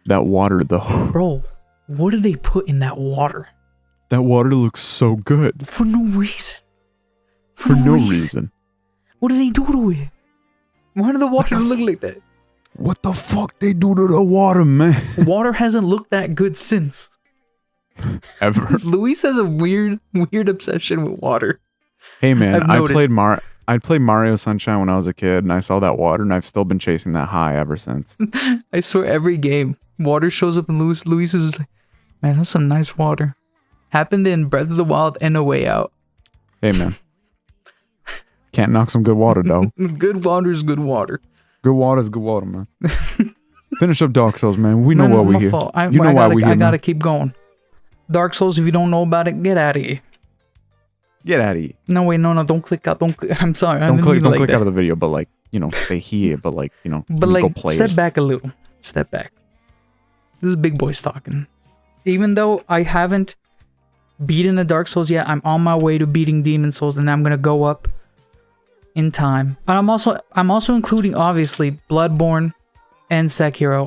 That water though. Bro, what do they put in that water? That water looks so good. For no reason. For no reason. What do they do to it? Why do the water look like that? What the fuck they do to the water, man? Water hasn't looked that good since. Ever. Luis has a weird obsession with water. Hey man, I played Mario Sunshine when I was a kid, and I saw that water, and I've still been chasing that high ever since. I swear every game, water shows up, and Luis is like, man, that's some nice water. Happened in Breath of the Wild and A Way Out. Hey man. Can't knock some good water, though. Good water is good water. Good water is good water, man. Finish up Dark Souls, man. We know why we're here. You know why we're here, I gotta keep going. Dark Souls, if you don't know about it, get out of here. Get out of here. No, wait, no, don't click out. I'm sorry. Don't click out of the video, but like, stay here, but like, but like, go play step back a little. Step back. This is big boys talking. Even though I haven't beaten a Dark Souls yet, I'm on my way to beating Demon Souls, and I'm gonna go up in time. But I'm also including obviously Bloodborne and Sekiro.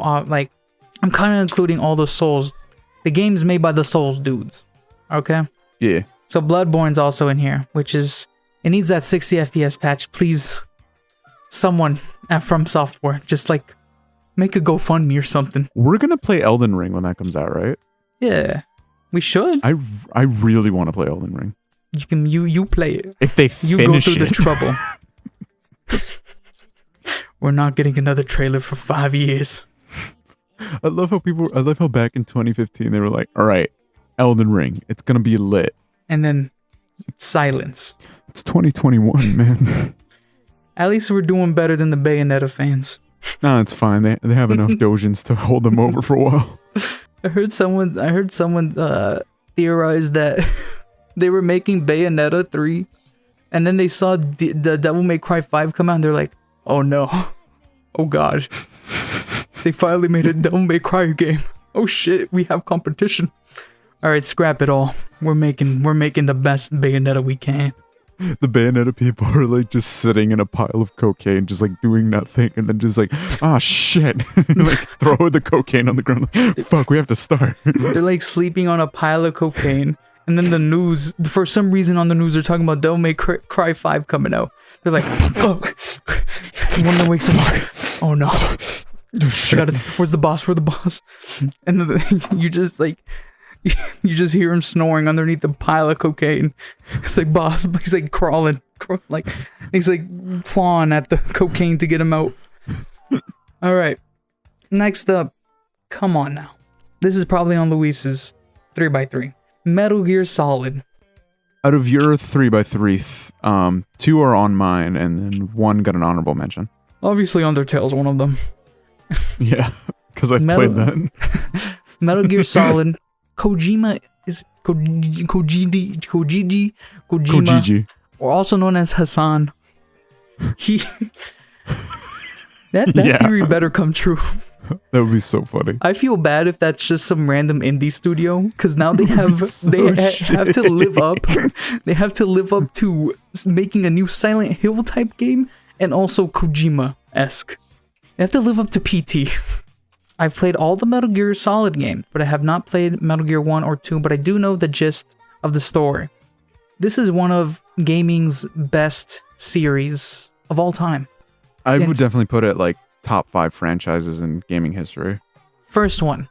I'm kind of including all the Souls. The game's made by the Souls dudes. Okay? Yeah. So Bloodborne's also in here, which is, it needs that 60 FPS patch. Please, someone at From Software, just like Make a GoFundMe or something. We're gonna play Elden Ring when that comes out, right? Yeah, we should. I really want to play Elden Ring. You play it. If they You go finish through it. the trouble. We're not getting another trailer for 5 years. I love how back in 2015 they were like, all right, Elden Ring, it's gonna be lit. And then silence. It's 2021, man. At least we're doing better than the Bayonetta fans. Nah, it's fine. They have enough dojins to hold them over for a while. I heard someone theorize that they were making Bayonetta 3 and then they saw the Devil May Cry 5 come out and they're like, oh no. Oh god. They finally made a Devil May Cry game. Oh shit, we have competition. Alright, scrap it all. We're making the best Bayonetta we can. The Bayonetta people are like just sitting in a pile of cocaine, just like doing nothing, and then just like, ah, shit. Like throw the cocaine on the ground. Like, fuck, we have to start. They're like sleeping on a pile of cocaine, and then the news, for some reason on the news, they're talking about Devil May Cry 5 coming out. They're like, oh, one of the wakes up. Oh no. Where's the boss? Where's the boss? And then you just like, you just hear him snoring underneath the pile of cocaine. It's like, boss, he's like crawling, like he's like clawing at the cocaine to get him out. All right, next up, come on now. This is probably on Luis's 3x3. Metal Gear Solid. Out of your 3x3, 2 are on mine, and then 1 got an honorable mention. Obviously, Undertale's one of them. Yeah, because I've played that. Metal Gear Solid. Kojima is Kojiji, or also known as Hassan. He that theory better come true. That would be so funny. I feel bad if that's just some random indie studio, because now they have have to live up. They have to live up to making a new Silent Hill type game and also Kojima-esque. They have to live up to PT. I've played all the Metal Gear Solid games, but I have not played Metal Gear 1 or 2, but I do know the gist of the story. This is one of gaming's best series of all time. I would definitely put it like top 5 franchises in gaming history. First one.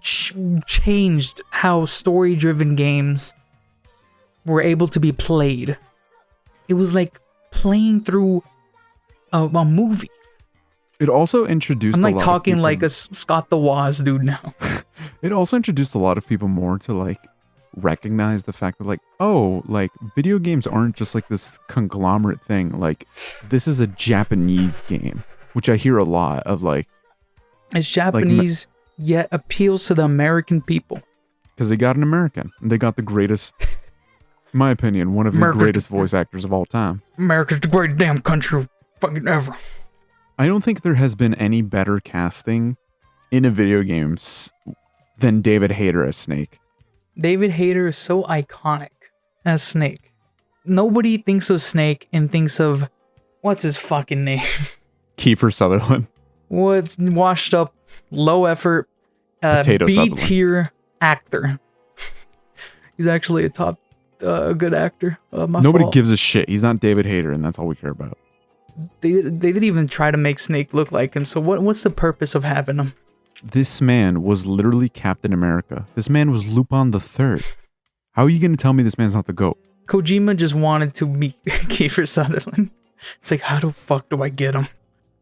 Changed how story-driven games were able to be played. It was like playing through a movie. It also introduced I'm like a lot talking of people, like a Scott the Woz dude now. It also introduced a lot of people more to like recognize the fact that like, oh, like video games aren't just like this conglomerate thing. Like this is a Japanese game, which I hear a lot of like. It's Japanese, yet appeals to the American people. Because they got an American. They got the greatest, in my opinion, one of the greatest voice actors of all time. America's the greatest damn country fucking ever. I don't think there has been any better casting in a video game than David Hayter as Snake. David Hayter is so iconic as Snake. Nobody thinks of Snake and thinks of, what's his fucking name? Kiefer Sutherland. What washed up, low effort, B tier actor. He's actually a top good actor. Nobody gives a shit. He's not David Hayter, and that's all we care about. They didn't even try to make Snake look like him, so what's the purpose of having him? This man was literally Captain America. This man was Lupin the Third. How are you going to tell me this man's not the GOAT? Kojima just wanted to be Kiefer Sutherland. It's like, how the fuck do I get him?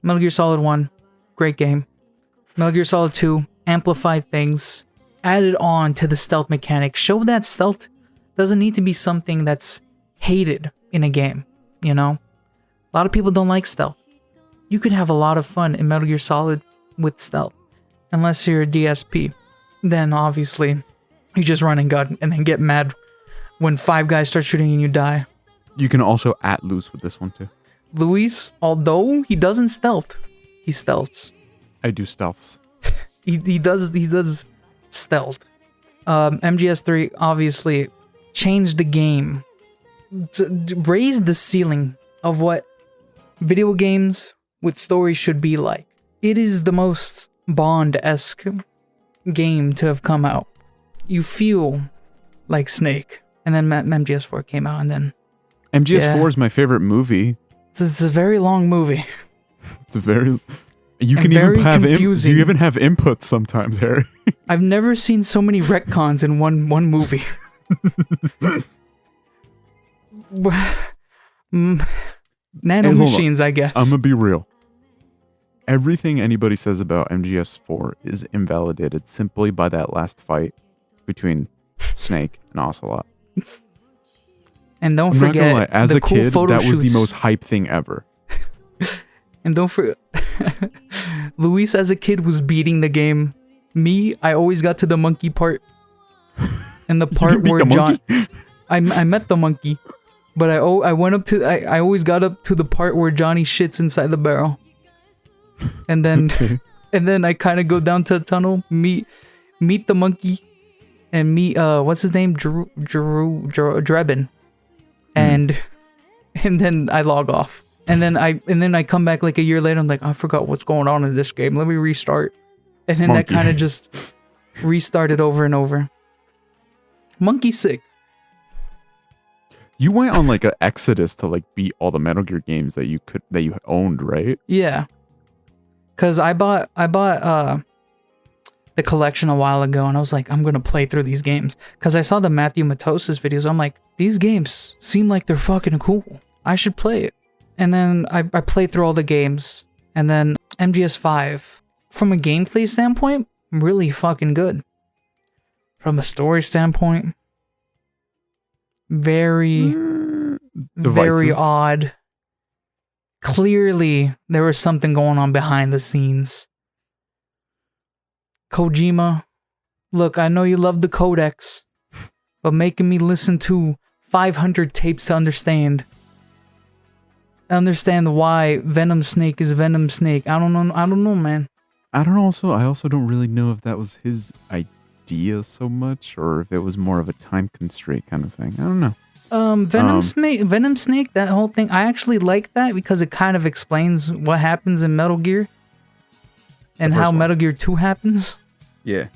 Metal Gear Solid 1, great game. Metal Gear Solid 2, amplified things, added on to the stealth mechanic. Show that stealth doesn't need to be something that's hated in a game, you know? A lot of people don't like stealth. You could have a lot of fun in Metal Gear Solid with stealth. Unless you're a DSP. Then obviously, you just run and gun and then get mad when 5 guys start shooting and you die. You can also @Loos with this one too. Luis, although he doesn't stealth, he stealths. I do stealths. He does stealth. MGS3 obviously changed the game. Raised the ceiling of what video games with stories should be like. It is the most Bond-esque game to have come out. You feel like Snake. And then MGS4 came out, and then... MGS4 is my favorite movie. It's a very long movie. It's a very... You can even have you even have inputs sometimes, Harry. I've never seen so many retcons in one movie. Nano machines, I guess. I'm gonna be real. Everything anybody says about MGS4 is invalidated simply by that last fight between Snake and Ocelot. And don't forget, as the a cool kid, photo that was shoots. the most hype thing ever. And don't forget, Luis as a kid was beating the game. Me, I always got to the monkey part. And the part where John... I met the monkey. But I went up to... I always got up to the part where Johnny shits inside the barrel. And then... and then I kind of go down to the tunnel, meet the monkey, and meet... what's his name? Drebin. And then I log off. And then I come back like a year later. I'm like, I forgot what's going on in this game. Let me restart. And then that kind of just restarted over and over. Monkey sick. You went on like an exodus to like beat all the Metal Gear games that you owned, right? Yeah. Cause I bought the collection a while ago, and I was like, I'm gonna play through these games. Cause I saw the Matthew Matosis videos. I'm like, these games seem like they're fucking cool. I should play it. And then I played through all the games. And then MGS5, from a gameplay standpoint, really fucking good. From a story standpoint, very odd. Clearly, there was something going on behind the scenes. Kojima, look, I know you love the codex, but making me listen to 500 tapes to understand why Venom Snake is Venom Snake. I don't know, man. I also don't really know if that was his idea so much, or if it was more of a time constraint kind of thing. I don't know. Venom Snake, that whole thing, I actually like that because it kind of explains what happens in Metal Gear and how Metal Gear 2 happens. Yeah.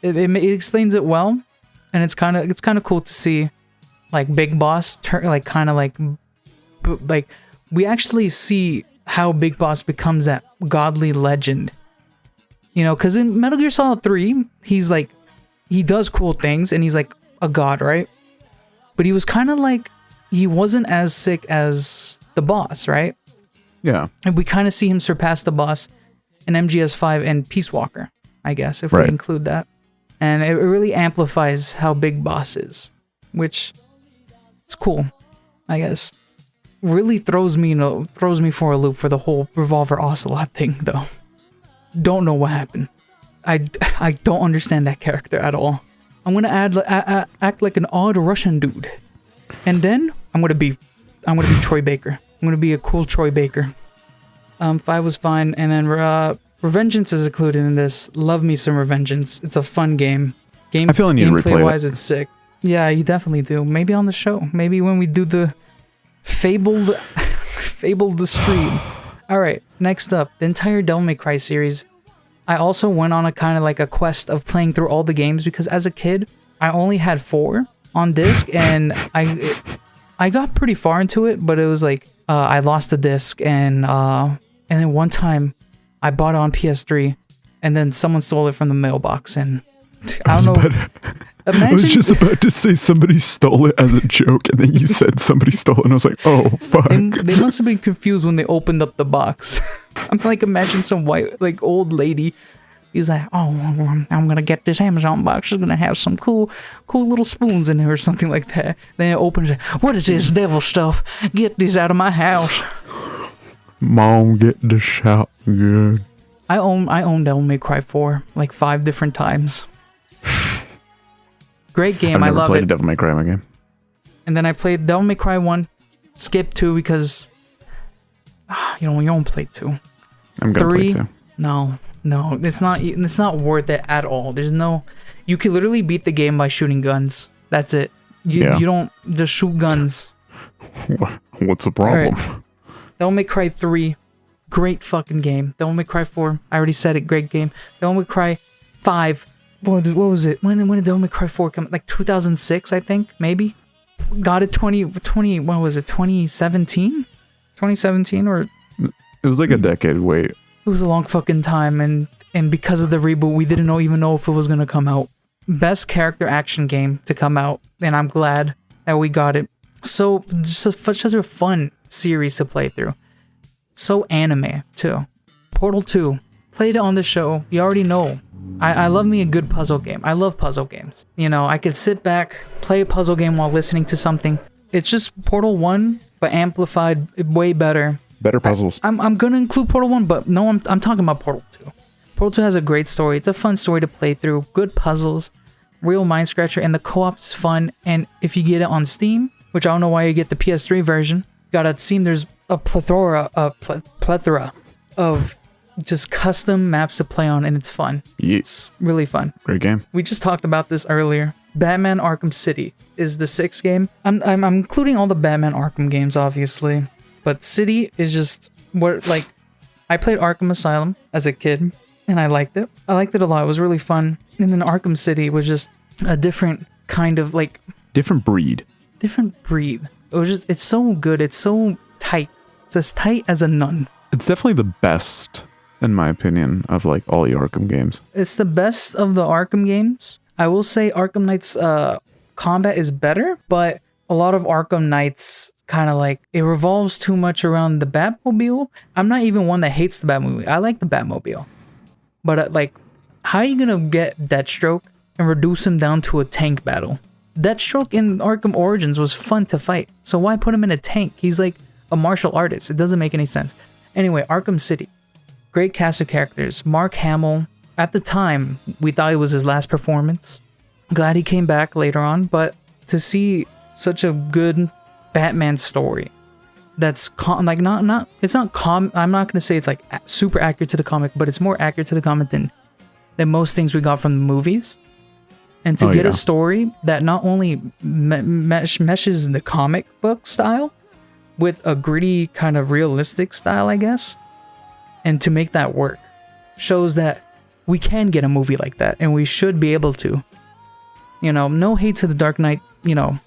It explains it well, and it's kind of cool to see like Big Boss we actually see how Big Boss becomes that godly legend. You know, because in Metal Gear Solid 3, he's like, he does cool things and he's like a god, right? But he was kind of like, he wasn't as sick as the boss, right? Yeah. And we kind of see him surpass the boss in MGS5 and Peace Walker, I guess, if we include that. And it really amplifies how Big Boss is, which is cool, I guess. Really throws me for a loop for the whole Revolver Ocelot thing, though. Don't know what happened. I don't understand that character at all. I'm gonna act like an odd Russian dude, and then I'm gonna be Troy Baker. I'm gonna be a cool Troy Baker. 5 was fine, and then Revengeance is included in this. Love me some Revengeance. It's a fun game. I feel I need to replay gameplay wise, it's sick. Yeah, you definitely do. Maybe on the show. Maybe when we do the Fabled the stream. Alright, next up, the entire Devil May Cry series. I also went on a kind of like a quest of playing through all the games because as a kid, I only had 4 on disc, and I got pretty far into it, but it was like I lost the disc, and then one time I bought it on PS3, and then someone stole it from the mailbox, and I don't know. I was just about to say somebody stole it as a joke, and then you said somebody stole it, and I was like, oh, fuck. They must have been confused when they opened up the box. I'm like, imagine some white, like, old lady. He's like, oh, I'm gonna get this Amazon box. It's gonna have some cool little spoons in there or something like that. Then it opens it. What is this devil stuff? Get this out of my house. Mom, get the shotgun. I own Devil May Cry 4 like 5 different times. Great game. I love it. I've never played a Devil May Cry game. And then I played Devil May Cry 1, skipped 2 because you don't play 2. I'm gonna play 2. No, it's not worth it at all. There's no, you can literally beat the game by shooting guns. That's it. You don't just shoot guns. What's the problem? Right. Devil May Cry 3, great fucking game. Devil May Cry 4, I already said it, great game. Devil May Cry 5. What was it? When did Devil May Cry 4 come? Like 2006, I think, maybe. Got it 20. What was it? 2017? 2017 or It was like a decade wait. It was a long fucking time, and because of the reboot, we didn't even know if it was gonna come out. Best character action game to come out, and I'm glad that we got it. So just such a fun series to play through. So anime too. Portal 2. Played it on the show. You already know. I love me a good puzzle game. I love puzzle games. You know, I could sit back, play a puzzle game while listening to something. It's just Portal 1, but amplified way better. Better puzzles. I'm gonna include Portal 1, but no, I'm talking about Portal 2. Portal 2 has a great story. It's a fun story to play through. Good puzzles, real mind scratcher, and the co-op's fun. And if you get it on Steam, which I don't know why you get the PS3 version, you got on Steam. There's a plethora of just custom maps to play on, and it's fun. Yes, really fun. Great game. We just talked about this earlier. Batman Arkham City is the 6th game. I'm including all the Batman Arkham games, obviously, but City is just what, like, I played Arkham Asylum as a kid, and I liked it. I liked it a lot. It was really fun. And then Arkham City was just a different kind of, like, different breed. Different breed. It was just, it's so good. It's so tight. It's as tight as a nun. It's definitely the best, in my opinion, of like all the Arkham games. It's the best of the Arkham games. I will say Arkham Knight's combat is better, but a lot of Arkham Knight's kind of like, it revolves too much around the Batmobile. I'm not even one that hates the Batmobile. I like the Batmobile. But like, how are you gonna get Deathstroke and reduce him down to a tank battle? Deathstroke in Arkham Origins was fun to fight, so why put him in a tank? He's like a martial artist. It doesn't make any sense. Anyway, Arkham City. Great cast of characters. Mark Hamill, at the time, we thought it was his last performance. Glad he came back later on, but to see such a good Batman story that's I'm not gonna say it's like super accurate to the comic, but it's more accurate to the comic than most things we got from the movies. And to get a story that not only meshes the comic book style with a gritty kind of realistic style, I guess, and to make that work shows that we can get a movie like that, and we should be able to. You know, no hate to the Dark Knight, you know,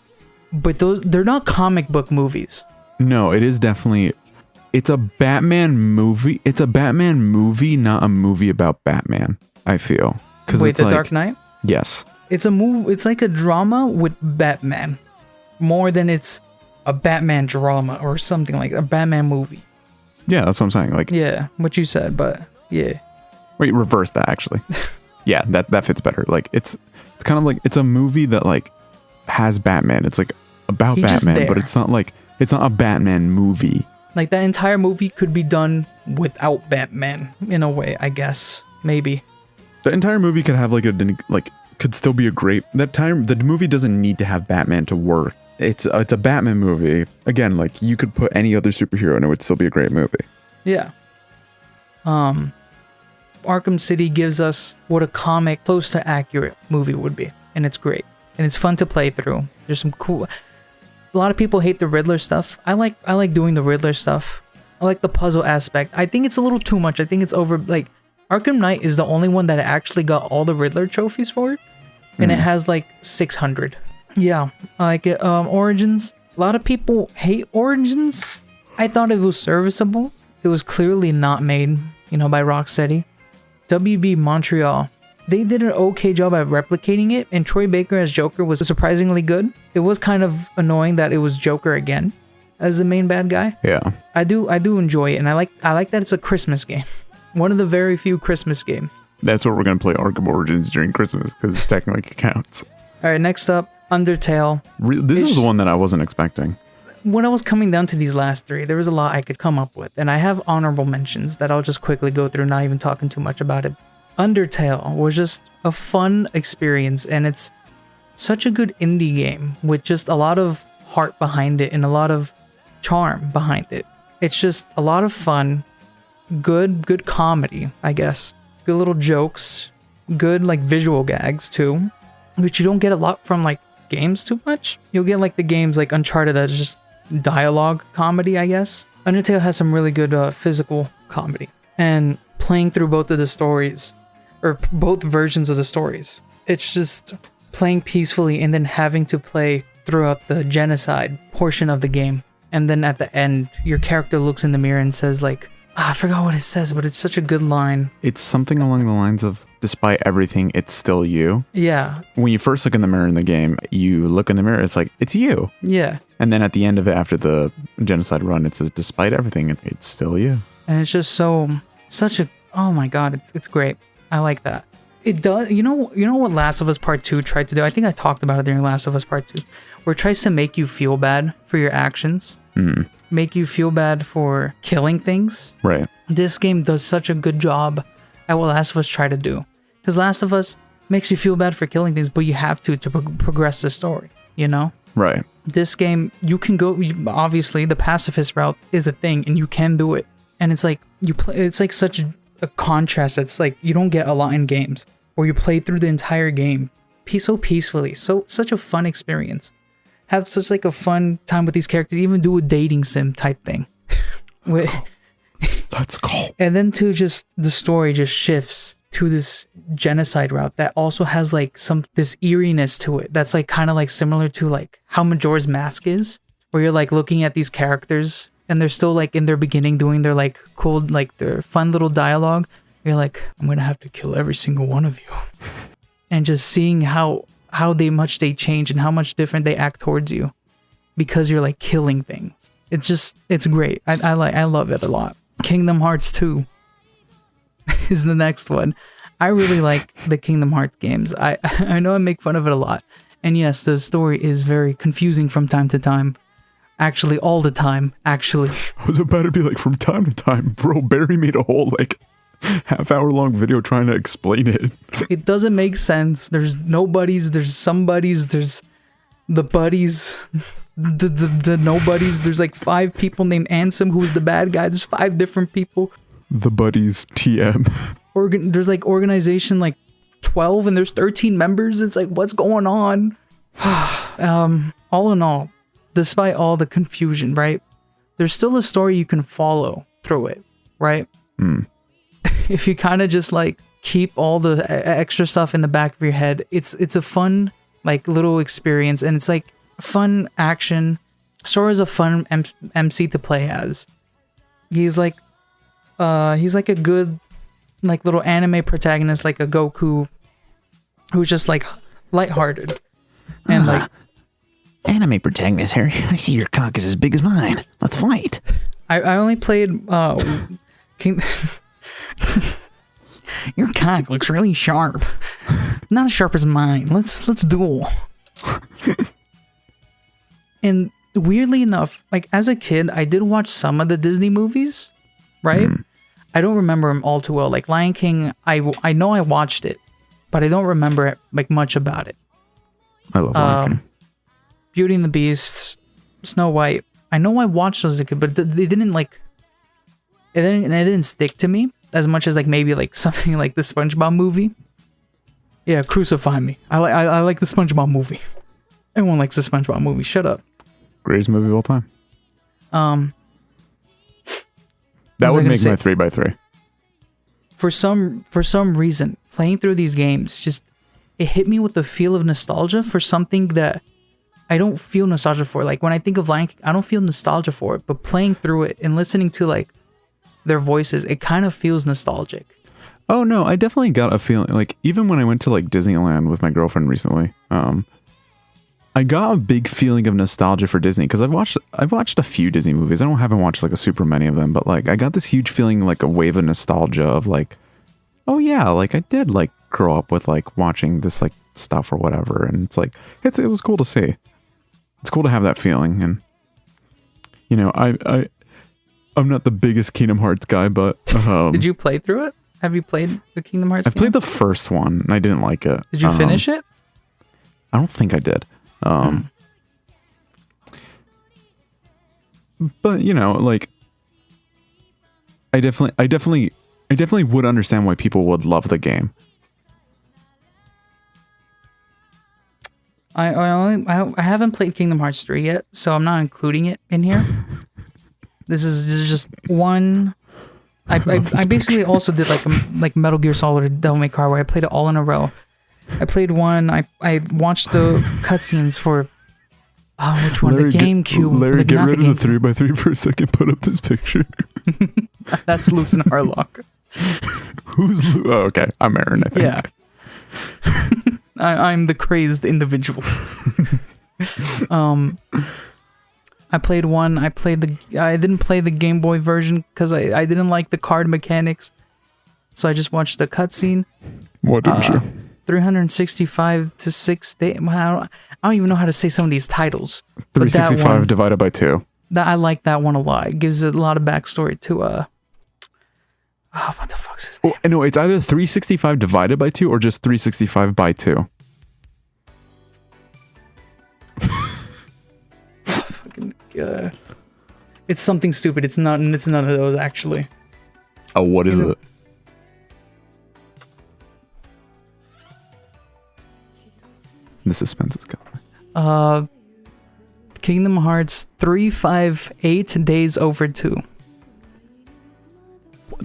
but they're not comic book movies. No, it is definitely, it's a Batman movie. It's a Batman movie, not a movie about Batman, I feel. Wait, the Dark Knight? Yes. It's a movie. It's like a drama with Batman, more than it's a Batman drama or something, like a Batman movie. Yeah, that's what I'm saying. Like, yeah, what you said, but yeah. Wait, reverse that actually. Yeah, that fits better. Like, it's kind of like, it's a movie that like has Batman. It's like about Batman, but it's not a Batman movie. Like, that entire movie could be done without Batman in a way, I guess. Maybe. The entire movie could have could still be a great, the movie doesn't need to have Batman to work. It's a Batman movie. Again, like, you could put any other superhero and it would still be a great movie. Yeah. Arkham City gives us what a comic close to accurate movie would be, and it's great. And it's fun to play through. There's some cool, a lot of people hate the Riddler stuff. I like doing the Riddler stuff. I like the puzzle aspect. I think it's a little too much. I think it's over, like, Arkham Knight is the only one that actually got all the Riddler trophies for it, and it has like 600. Yeah, I like it. Origins. A lot of people hate Origins. I thought it was serviceable. It was clearly not made, by Rocksteady. WB Montreal. They did an okay job at replicating it, and Troy Baker as Joker was surprisingly good. It was kind of annoying that it was Joker again as the main bad guy. Yeah. I do enjoy it, and I like that it's a Christmas game. One of the very few Christmas games. That's what we're going to play Arkham Origins during Christmas, because technically it counts. All right, next up, Undertale. This is the one that I wasn't expecting. When I was coming down to these last three, there was a lot I could come up with, and I have honorable mentions that I'll just quickly go through, not even talking too much about it. Undertale was just a fun experience, and it's such a good indie game with just a lot of heart behind it and a lot of charm behind it. It's just a lot of fun, good comedy, I guess. Good little jokes, good like visual gags too, which you don't get a lot from like games too much. You'll get like the games like Uncharted that's just dialogue comedy, I guess. Undertale has some really good physical comedy, and playing through both of the stories, or both versions of the stories, it's just playing peacefully and then having to play throughout the genocide portion of the game. And then at the end, your character looks in the mirror and says like, I forgot what it says, but it's such a good line. It's something along the lines of, despite everything, it's still you. Yeah. When you first look in the mirror in the game, you look in the mirror, it's like, it's you. Yeah. And then at the end of it, after the genocide run, it says, despite everything, it's still you. And it's just such a, oh my God, it's great. I like that. It does, you know what Last of Us Part 2 tried to do? I think I talked about it during Last of Us Part 2, where it tries to make you feel bad for your actions. Make you feel bad for killing things. Right. This game does such a good job at what Last of Us try to do. Because Last of Us makes you feel bad for killing things, but you have to progress the story, you know? Right. This game, you can go, obviously, the pacifist route is a thing, and you can do it. And it's like, it's like such a contrast that's like, you don't get a lot in games, where you play through the entire game so peacefully. Such a fun experience. Have such like a fun time with these characters, even do a dating sim type thing. Let's go. And then just the story just shifts to this genocide route that also has like this eeriness to it. That's like kind of like similar to like how Majora's Mask is, where you're like looking at these characters and they're still like in their beginning doing their like cool, like their fun little dialogue. You're like, I'm going to have to kill every single one of you. And just seeing how much they change and how much different they act towards you because you're like killing things. It's great. I love it a lot. Kingdom Hearts 2 is the next one. I really like the Kingdom Hearts games. I know I make fun of it a lot. And yes, the story is very confusing from time to time. Actually, all the time, actually. I was about to be like, from time to time, bro, Barry made a whole like half-hour-long video trying to explain it. It doesn't make sense. There's nobodies, there's somebodies, there's the buddies, the nobodies. There's like 5 people named Ansem, who's the bad guy. There's 5 different people. The buddies TM. There's like organization like 12 and there's 13 members. It's like, what's going on? All in all, despite all the confusion, right? There's still a story you can follow through it, right? If you kind of just like keep all the extra stuff in the back of your head, it's a fun like little experience, and it's like fun action. Sora's a fun MC to play as. He's like a good like little anime protagonist, like a Goku, who's just like lighthearted and like anime protagonist, Harry. I see your cock is as big as mine. Let's fight. I only played King. Your cock looks really sharp. Not as sharp as mine. Let's duel. And weirdly enough, like as a kid, I did watch some of the Disney movies, right? I don't remember them all too well. Like Lion King, I know I watched it, but I don't remember like much about it. I love Lion King. Beauty and the Beast, Snow White. I know I watched those as a kid, but they didn't like. It didn't stick to me as much as like maybe like something like the SpongeBob movie. Yeah, crucify me. I like the SpongeBob movie. Everyone likes the SpongeBob movie. Shut up. Greatest movie of all time. That would make my 3x3. For some reason, playing through these games just it hit me with the feel of nostalgia for something that I don't feel nostalgia for. Like when I think of Lion King, I don't feel nostalgia for it, but playing through it and listening to like their voices, it kind of feels nostalgic. Oh no, I definitely got a feeling like even when I went to like Disneyland with my girlfriend recently, I got a big feeling of nostalgia for Disney because I've watched a few Disney movies. I haven't watched like a super many of them, but like I got this huge feeling, like a wave of nostalgia of like, oh yeah, like I did like grow up with like watching this like stuff or whatever, and it's like it was cool to see. It's cool to have that feeling, and you know, I'm not the biggest Kingdom Hearts guy, but did you play through it? Have you played the Kingdom Hearts? I've played the first one, and I didn't like it. Did you finish it? I don't think I did. But you know, like, I definitely would understand why people would love the game. I haven't played Kingdom Hearts 3 yet, so I'm not including it in here. This is just one. I basically also did like Metal Gear Solid Devil May Cry, where I played it all in a row. I played one. I watched the cutscenes for which one? Larry, the GameCube. Larry, get rid of the GameCube. 3x3 for a second. Put up this picture. That's Loos and Harlock. Who's Lou? Oh, okay. I'm Aaron, I think. Yeah. I'm the crazed individual. I played one. I didn't play the Game Boy version because I didn't like the card mechanics. So I just watched the cutscene. What didn't you? 365 to 6 days. I don't even know how to say some of these titles. 365 divided by 2. I like that one a lot. It gives a lot of backstory to what the fuck's his name? Oh, no, it's either 365 divided by 2 or just 365 by 2. Fucking it's something stupid. It's none of those actually. Oh, what is it? The suspense is coming. Kingdom Hearts 358 Days Over 2.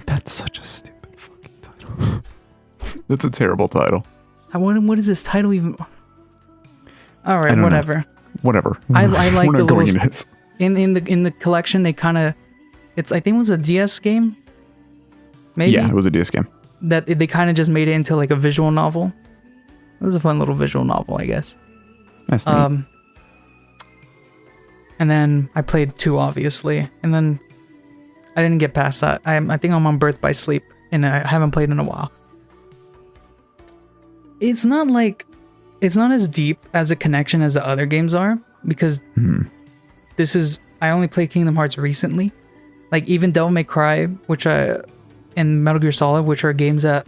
That's such a stupid fucking title. That's a terrible title. What is this title even? All right, whatever. Whatever. I like We're the not going little in this. in the collection. They kind of, I think it was a DS game. Maybe. Yeah, it was a DS game. That they kind of just made it into like a visual novel. It was a fun little visual novel, I guess. That's neat. And then I played 2, obviously, and then I didn't get past that. I think I'm on Birth by Sleep, and I haven't played in a while. It's not as deep as a connection as the other games are, because I only played Kingdom Hearts recently. Like even Devil May Cry, and Metal Gear Solid, which are games that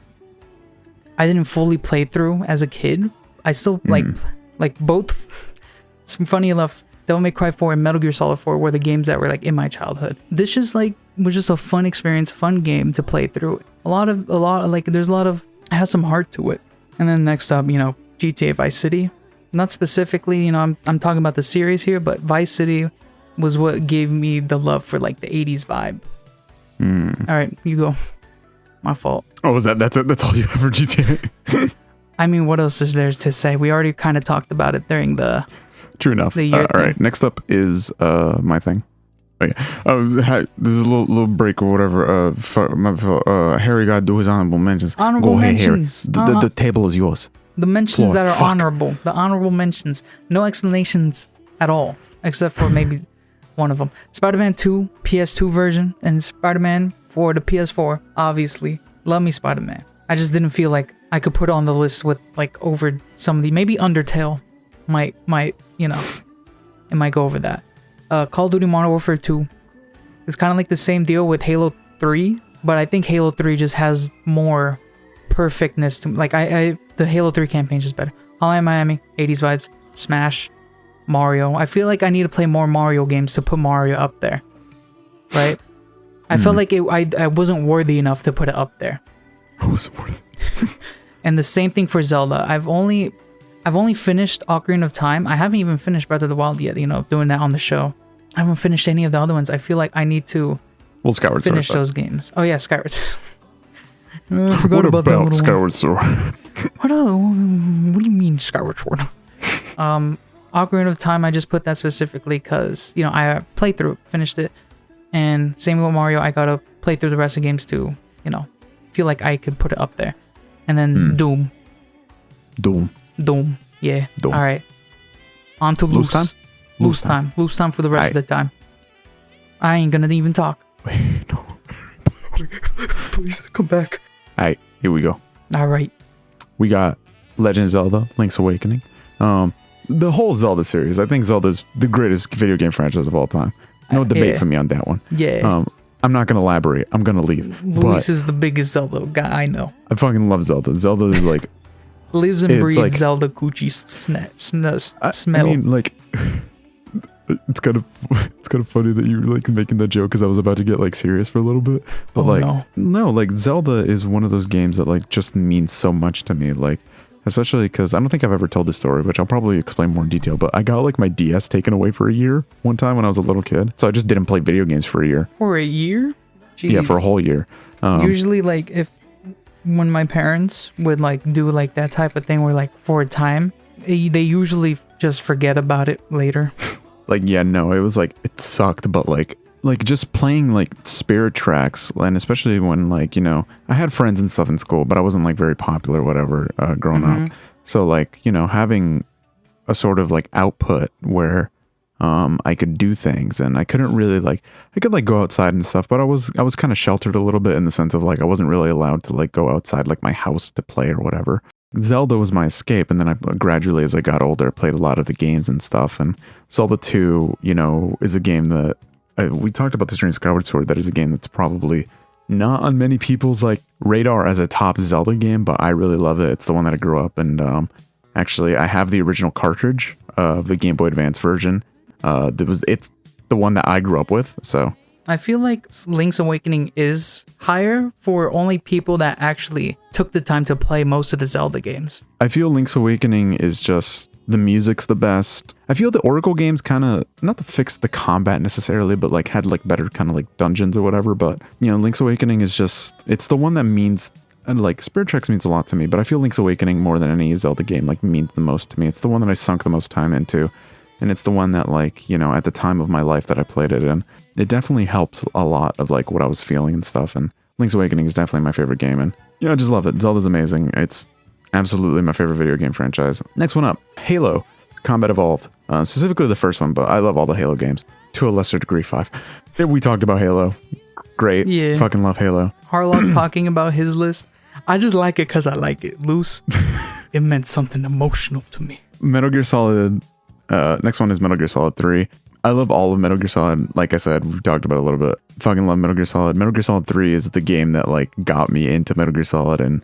I didn't fully play through as a kid. I still like both. Funny enough, Devil May Cry 4 and Metal Gear Solid 4 were the games that were like in my childhood. This just was just a fun experience, fun game to play through. It has some heart to it. And then next up, GTA Vice City. Not specifically, I'm talking about the series here, but Vice City was what gave me the love for like the 80s vibe. All right, you go. My fault. Oh, that's it? That's all you have for GTA? I mean, what else is there to say? We already kind of talked about it during the... True enough. All right, next up is my thing. There's a little break or whatever. Harry got to do his honorable mentions. Honorable mentions. Harry. The table is yours. The mentions that are honorable. The honorable mentions. No explanations at all, except for maybe one of them. Spider-Man 2, PS2 version, and Spider-Man for the PS4, obviously. Love me Spider-Man. I just didn't feel like I could put it on the list with like over some of the, maybe Undertale might it might go over that. Call of Duty Modern Warfare 2. It's kind of like the same deal with Halo 3, but I think Halo 3 just has more perfectness to like the Halo 3 campaign is just better. Hotline Miami, 80s vibes, Smash, Mario. I feel like I need to play more Mario games to put Mario up there. Right? I felt like I wasn't worthy enough to put it up there. I wasn't worthy. And the same thing for Zelda. I've only finished Ocarina of Time. I haven't even finished Breath of the Wild yet, doing that on the show. I haven't finished any of the other ones. I feel like I need to finish those games. Oh yeah, Skyward Sword. I forgot about Skyward Sword? What do you mean Skyward Sword? Ocarina of Time, I just put that specifically because, I played through it, finished it. And same with Mario, I gotta play through the rest of the games to, feel like I could put it up there. And then Doom. Yeah. Doom. All right. On to Loose time. Loose time for the rest of the time. I ain't gonna even talk. Wait, no. Please come back. All right, here we go. All right. We got Legend of Zelda: Link's Awakening. The whole Zelda series. I think Zelda's the greatest video game franchise of all time. No debate for me on that one. Yeah. I'm not gonna elaborate. I'm gonna leave. Luis is the biggest Zelda guy I know. I fucking love Zelda. Zelda is like lives and breathes Zelda Gucci smell. I mean, like, it's kind of funny that you're like making that joke because I was about to get like serious for a little bit, but like Zelda is one of those games that like just means so much to me. Like, especially because I don't think I've ever told this story, which I'll probably explain more in detail. But I got like my DS taken away for a year one time when I was a little kid, so I just didn't play video games for a year. For a year? Jeez. Yeah, for a whole year. Usually, like when my parents would like do like that type of thing where like for a time, they usually just forget about it later. Like, yeah, no, it was like, it sucked, but like like just playing like Spirit Tracks, and especially when like, you know, I had friends and stuff in school, but I wasn't like very popular or whatever growing up. So like, you know, having a sort of like output where I could do things, and I couldn't really like, I could like go outside and stuff, but I was kind of sheltered a little bit in the sense of like I wasn't really allowed to like go outside like my house to play or whatever. Zelda was my escape, and then I gradually, as I got older, played a lot of the games and stuff. And Zelda 2, you know, is a game that we talked about this during Skyward Sword. That is a game that's probably not on many people's like radar as a top Zelda game, but I really love it. It's the one that I grew up, and actually I have the original cartridge of the Game Boy Advance version. It's the one that I grew up with, so I feel like Link's Awakening is higher for only people that actually took the time to play most of the Zelda games. I feel Link's Awakening is just, the music's the best. I feel the Oracle games kind of, not to fix the combat necessarily, but like had like better kind of like dungeons or whatever. But, you know, Link's Awakening is just, it's the one that means, and like Spirit Tracks means a lot to me, but I feel Link's Awakening more than any Zelda game like means the most to me. It's the one that I sunk the most time into. And it's the one that like, you know, at the time of my life that I played it in, it definitely helped a lot of like what I was feeling and stuff. And Link's Awakening is definitely my favorite game. And, you know, I just love it. Zelda's amazing. It's absolutely my favorite video game franchise. Next one up, Halo Combat Evolved. Specifically the first one, but I love all the Halo games. To a lesser degree, 5. We talked about Halo. Great. Yeah. Fucking love Halo. Harlock talking about his list. I just like it because I like it. Loose. It meant something emotional to me. Metal Gear Solid. Next one is Metal Gear Solid 3. I love all of Metal Gear Solid. Like I said, we talked about it a little bit. Fucking love Metal Gear Solid. Metal Gear Solid 3 is the game that like got me into Metal Gear Solid, and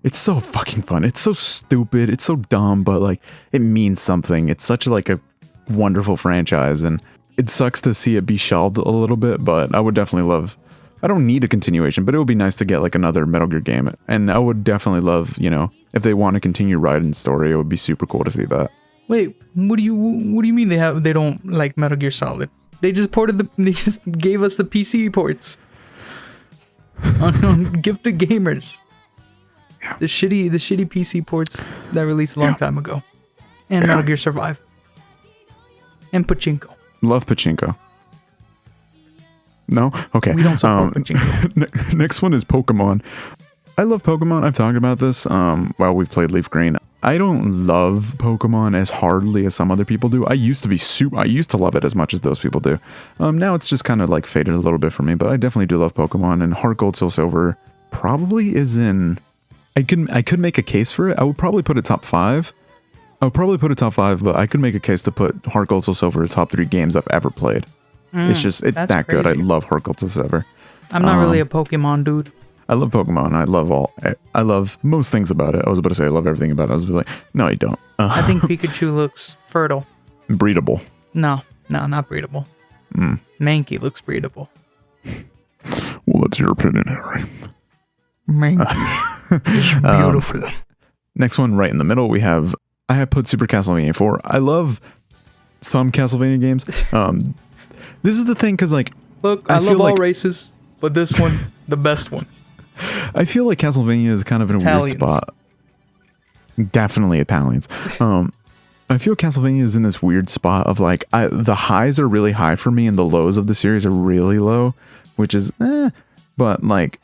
it's so fucking fun. It's so stupid. It's so dumb, but like it means something. It's such like a wonderful franchise, and it sucks to see it be shelved a little bit, but I would definitely love, I don't need a continuation, but it would be nice to get like another Metal Gear game. And I would definitely love, you know, if they want to continue writing story, it would be super cool to see that. Wait, what do you mean they don't like Metal Gear Solid? They just they just gave us the PC ports. Give the gamers. Yeah. The shitty PC ports that released a long time ago. And Metal Gear Survive. And Pachinko. Love Pachinko. No? Okay. We don't support Pachinko. Next one is Pokemon. I love Pokemon. I've talked about this while we've played Leaf Green. I don't love Pokemon as hardly as some other people do. I used to love it as much as those people do. Now it's just kind of like faded a little bit for me, but I definitely do love Pokemon, and Heart Gold Soul Silver probably is in, I could make a case for it. I would probably put it top 5. I would probably put it top 5, but I could make a case to put Heart Gold Soul Silver in top 3 games I've ever played. It's that good. I love Heart Gold Soul Silver. I'm not really a Pokemon dude. I love Pokemon. I love most things about it. I was about to say I love everything about it. I was like, no, you don't. I think Pikachu looks fertile. Breedable. No, not breedable. Mankey looks breedable. Well, that's your opinion, Harry. Mankey is beautiful. Next one, right in the middle, I have put Super Castlevania 4. I love some Castlevania games. This is the thing, because like, look, I love all races, but this one, the best one. I feel like Castlevania is kind of in a weird spot. Definitely Italians. I feel Castlevania is in this weird spot of like, the highs are really high for me and the lows of the series are really low, which is but like,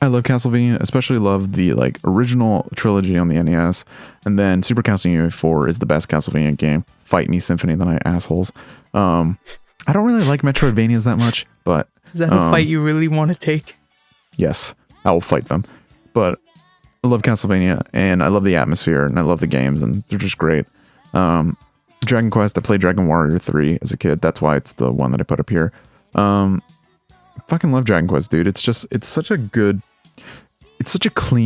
I love Castlevania, especially love the like original trilogy on the NES, and then Super Castlevania 4 is the best Castlevania game. Fight me, Symphony of the Night, assholes. I don't really like Metroidvanias that much, but is that a fight you really want to take? Yes, I will fight them. But I love Castlevania, and I love the atmosphere, and I love the games, and they're just great. Dragon Quest, I played Dragon Warrior 3 as a kid. That's why it's the one that I put up here. Fucking love Dragon Quest, dude. It's such a clean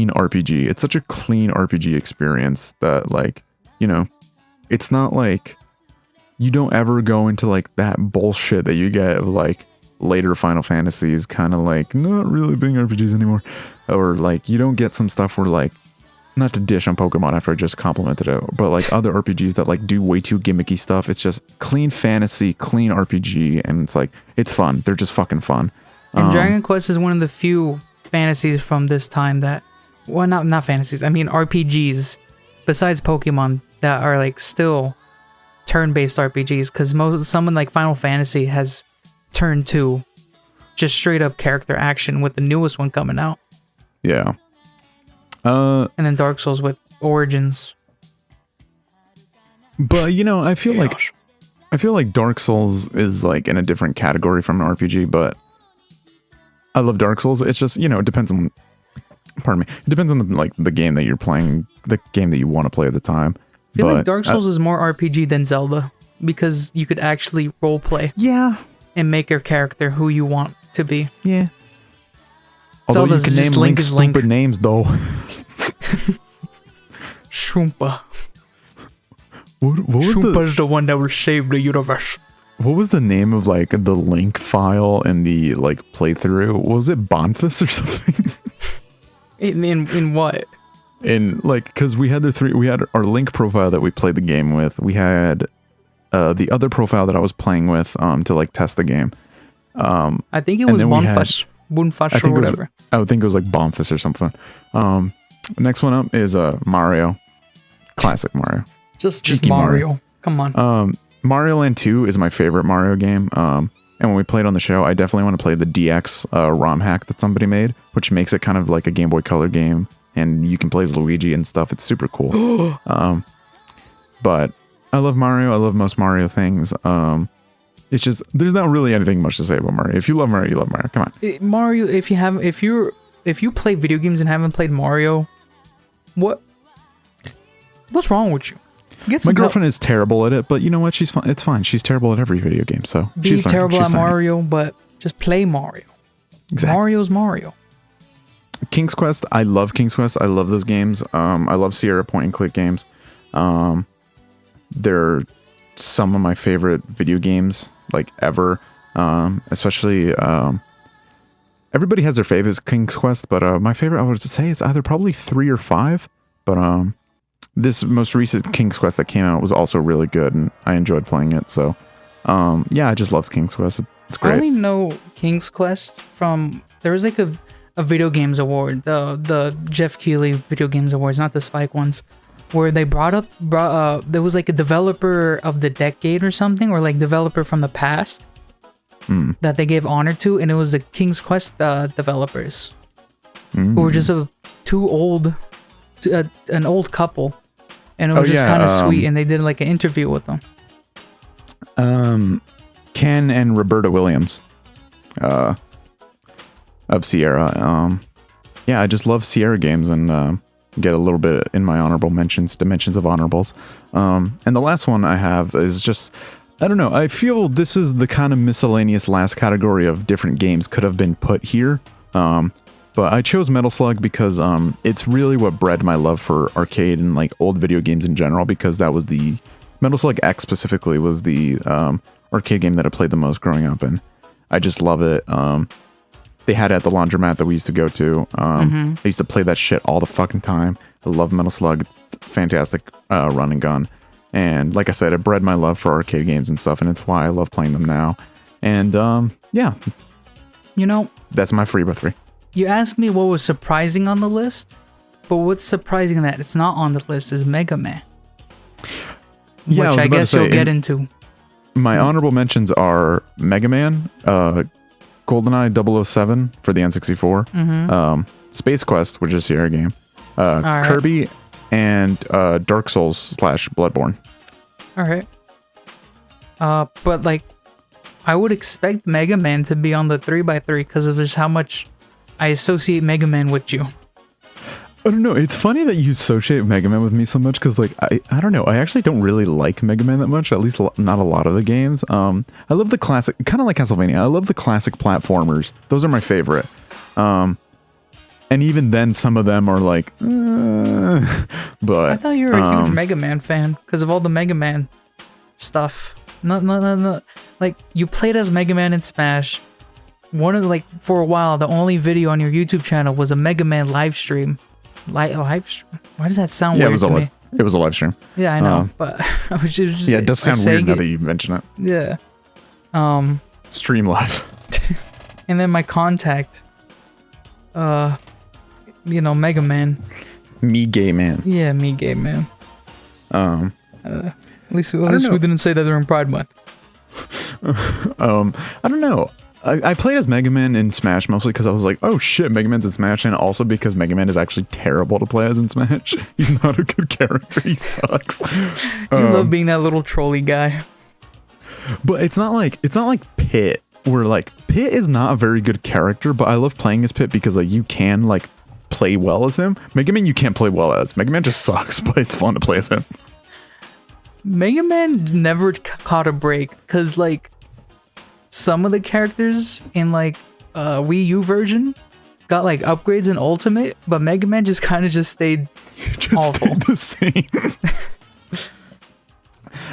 RPG. It's such a clean RPG experience that, like, you know, it's not like you don't ever go into like that bullshit that you get of like later Final Fantasies kind of like not really being RPGs anymore, or like you don't get some stuff where like, not to dish on Pokemon after I just complimented it, but like other RPGs that like do way too gimmicky stuff. It's just clean fantasy, clean RPG, and it's like, it's fun. They're just fucking fun. And Dragon Quest is one of the few fantasies from this time that, well, not fantasies, I mean RPGs besides Pokemon that are like still turn-based RPGs, because someone like Final Fantasy has turn to just straight up character action with the newest one coming out. Yeah. And then Dark Souls with Origins. But I feel like Dark Souls is like in a different category from an RPG, but I love Dark Souls. It's just, it depends on it depends on the game that you're playing, the game that you want to play at the time. I feel like Dark Souls is more RPG than Zelda because you could actually role play. Yeah. And make your character who you want to be. Yeah. Although Zelda's you can name Link stupid names though. Shoompa. What was Shoompa's the one that will save the universe. What was the name of the Link file in the playthrough? Was it Bonfus or something? In what? In because we had our Link profile that we played the game with. We had the other profile that I was playing with to test the game. I think it was Bonfus. Bonfus or whatever. I would think it was Bonfus or something. Next one up is Mario. Classic Mario. Just Mario. Come on. Mario Land 2 is my favorite Mario game. And when we played on the show, I definitely want to play the DX ROM hack that somebody made, which makes it kind of like a Game Boy Color game, and you can play as Luigi and stuff. It's super cool. But I love Mario. I love most Mario things. It's just there's not really anything much to say about Mario. If you love Mario, you love Mario. Come on. Mario. If you play video games and haven't played Mario, what's wrong with you? My girlfriend is terrible at it, but you know what? She's fine. It's fine. She's terrible at every video game, so she's terrible at Mario, but just play Mario. Exactly. Mario's Mario. King's Quest. I love King's Quest. I love those games. I love Sierra point and click games. They're some of my favorite video games ever. Especially everybody has their favorites King's Quest, but my favorite I would say is either probably 3 or 5. But this most recent King's Quest that came out was also really good, and I enjoyed playing it. So, I just love King's Quest. It's great. I only know King's Quest from there was a video games award, the Jeff Keighley video games awards, not the Spike ones, where they brought there was a developer of the decade or something, or developer from the past that they gave honor to, and it was the King's Quest developers who were just an old couple. And it was just kind of sweet, and they did an interview with them. Ken and Roberta Williams, of Sierra. I just love Sierra games, and get a little bit in my honorable mentions, dimensions of honorables. And the last one I have is just, I don't know. I feel this is the kind of miscellaneous last category of different games could have been put here. But I chose Metal Slug because it's really what bred my love for arcade and old video games in general, because that was the Metal Slug X specifically was the arcade game that I played the most growing up, and I just love it. They had it at the laundromat that we used to go to. I used to play that shit all the fucking time. I love Metal Slug. It's fantastic run and gun. And like I said, it bred my love for arcade games and stuff, and it's why I love playing them now. And that's my free by 3. You asked me what was surprising on the list, but what's surprising that it's not on the list is Mega Man. Which I guess you'll get into. My honorable mentions are Mega Man, GoldenEye 007 for the N64, Space Quest, which is a Sierra game, Kirby, and Dark Souls / Bloodborne. Alright. But I would expect Mega Man to be on the 3x3 because of just how much I associate Mega Man with you. I don't know. It's funny that you associate Mega Man with me so much because, I don't know. I actually don't really like Mega Man that much, at least not a lot of the games. I love the classic, kind of like Castlevania. I love the classic platformers. Those are my favorite. And even then, some of them are but I thought you were a huge Mega Man fan because of all the Mega Man stuff. No. You played as Mega Man in Smash. One of for a while, the only video on your YouTube channel was a Mega Man live stream. Live stream? Why does that sound weird to me? It was a live stream. Yeah, I know, but I was just it does sound weird now that you mention it. Yeah. Stream live. And then my contact, Mega Man. Me gay man. Yeah, me gay man. At least we didn't say that during Pride Month. I don't know. I played as Mega Man in Smash mostly because I was like, oh shit, Mega Man's in Smash, and also because Mega Man is actually terrible to play as in Smash. He's not a good character. He sucks. You love being that little trolley guy. But it's not like Pit, where like Pit is not a very good character, but I love playing as Pit because like you can like play well as him. Mega Man you can't play well as. Mega Man just sucks, but it's fun to play as him. Mega Man never caught a break because like some of the characters in like Wii U version got like upgrades in Ultimate, but Mega Man just kind of stayed awful. Stayed the same.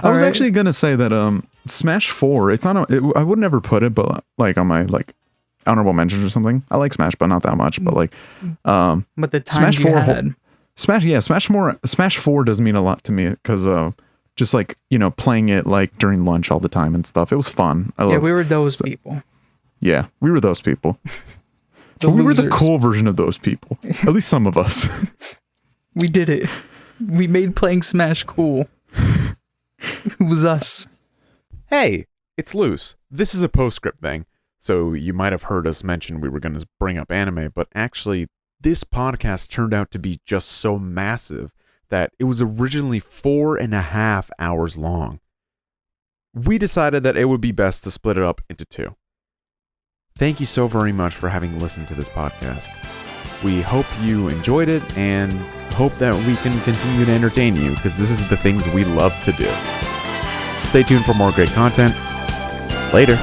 I was actually gonna say that Smash 4. It's not. I would never put it, but like on my like honorable mentions or something. I like Smash, but not that much. But like, but the time Smash you 4 had. Smash 4 does mean a lot to me because just like, you know, playing it like during lunch all the time and stuff. It was fun. Yeah, we were those people. Yeah, we were those people. But we were the cool version of those people. At least some of us. We did it. We made playing Smash cool. It was us. Hey, it's Loos. This is a postscript thing. So you might have heard us mention we were going to bring up anime, but actually this podcast turned out to be just so massive that it was originally 4.5 hours long. We decided that it would be best to split it up into 2. Thank you so very much for having listened to this podcast. We hope you enjoyed it and hope that we can continue to entertain you because this is the things we love to do. Stay tuned for more great content. Later.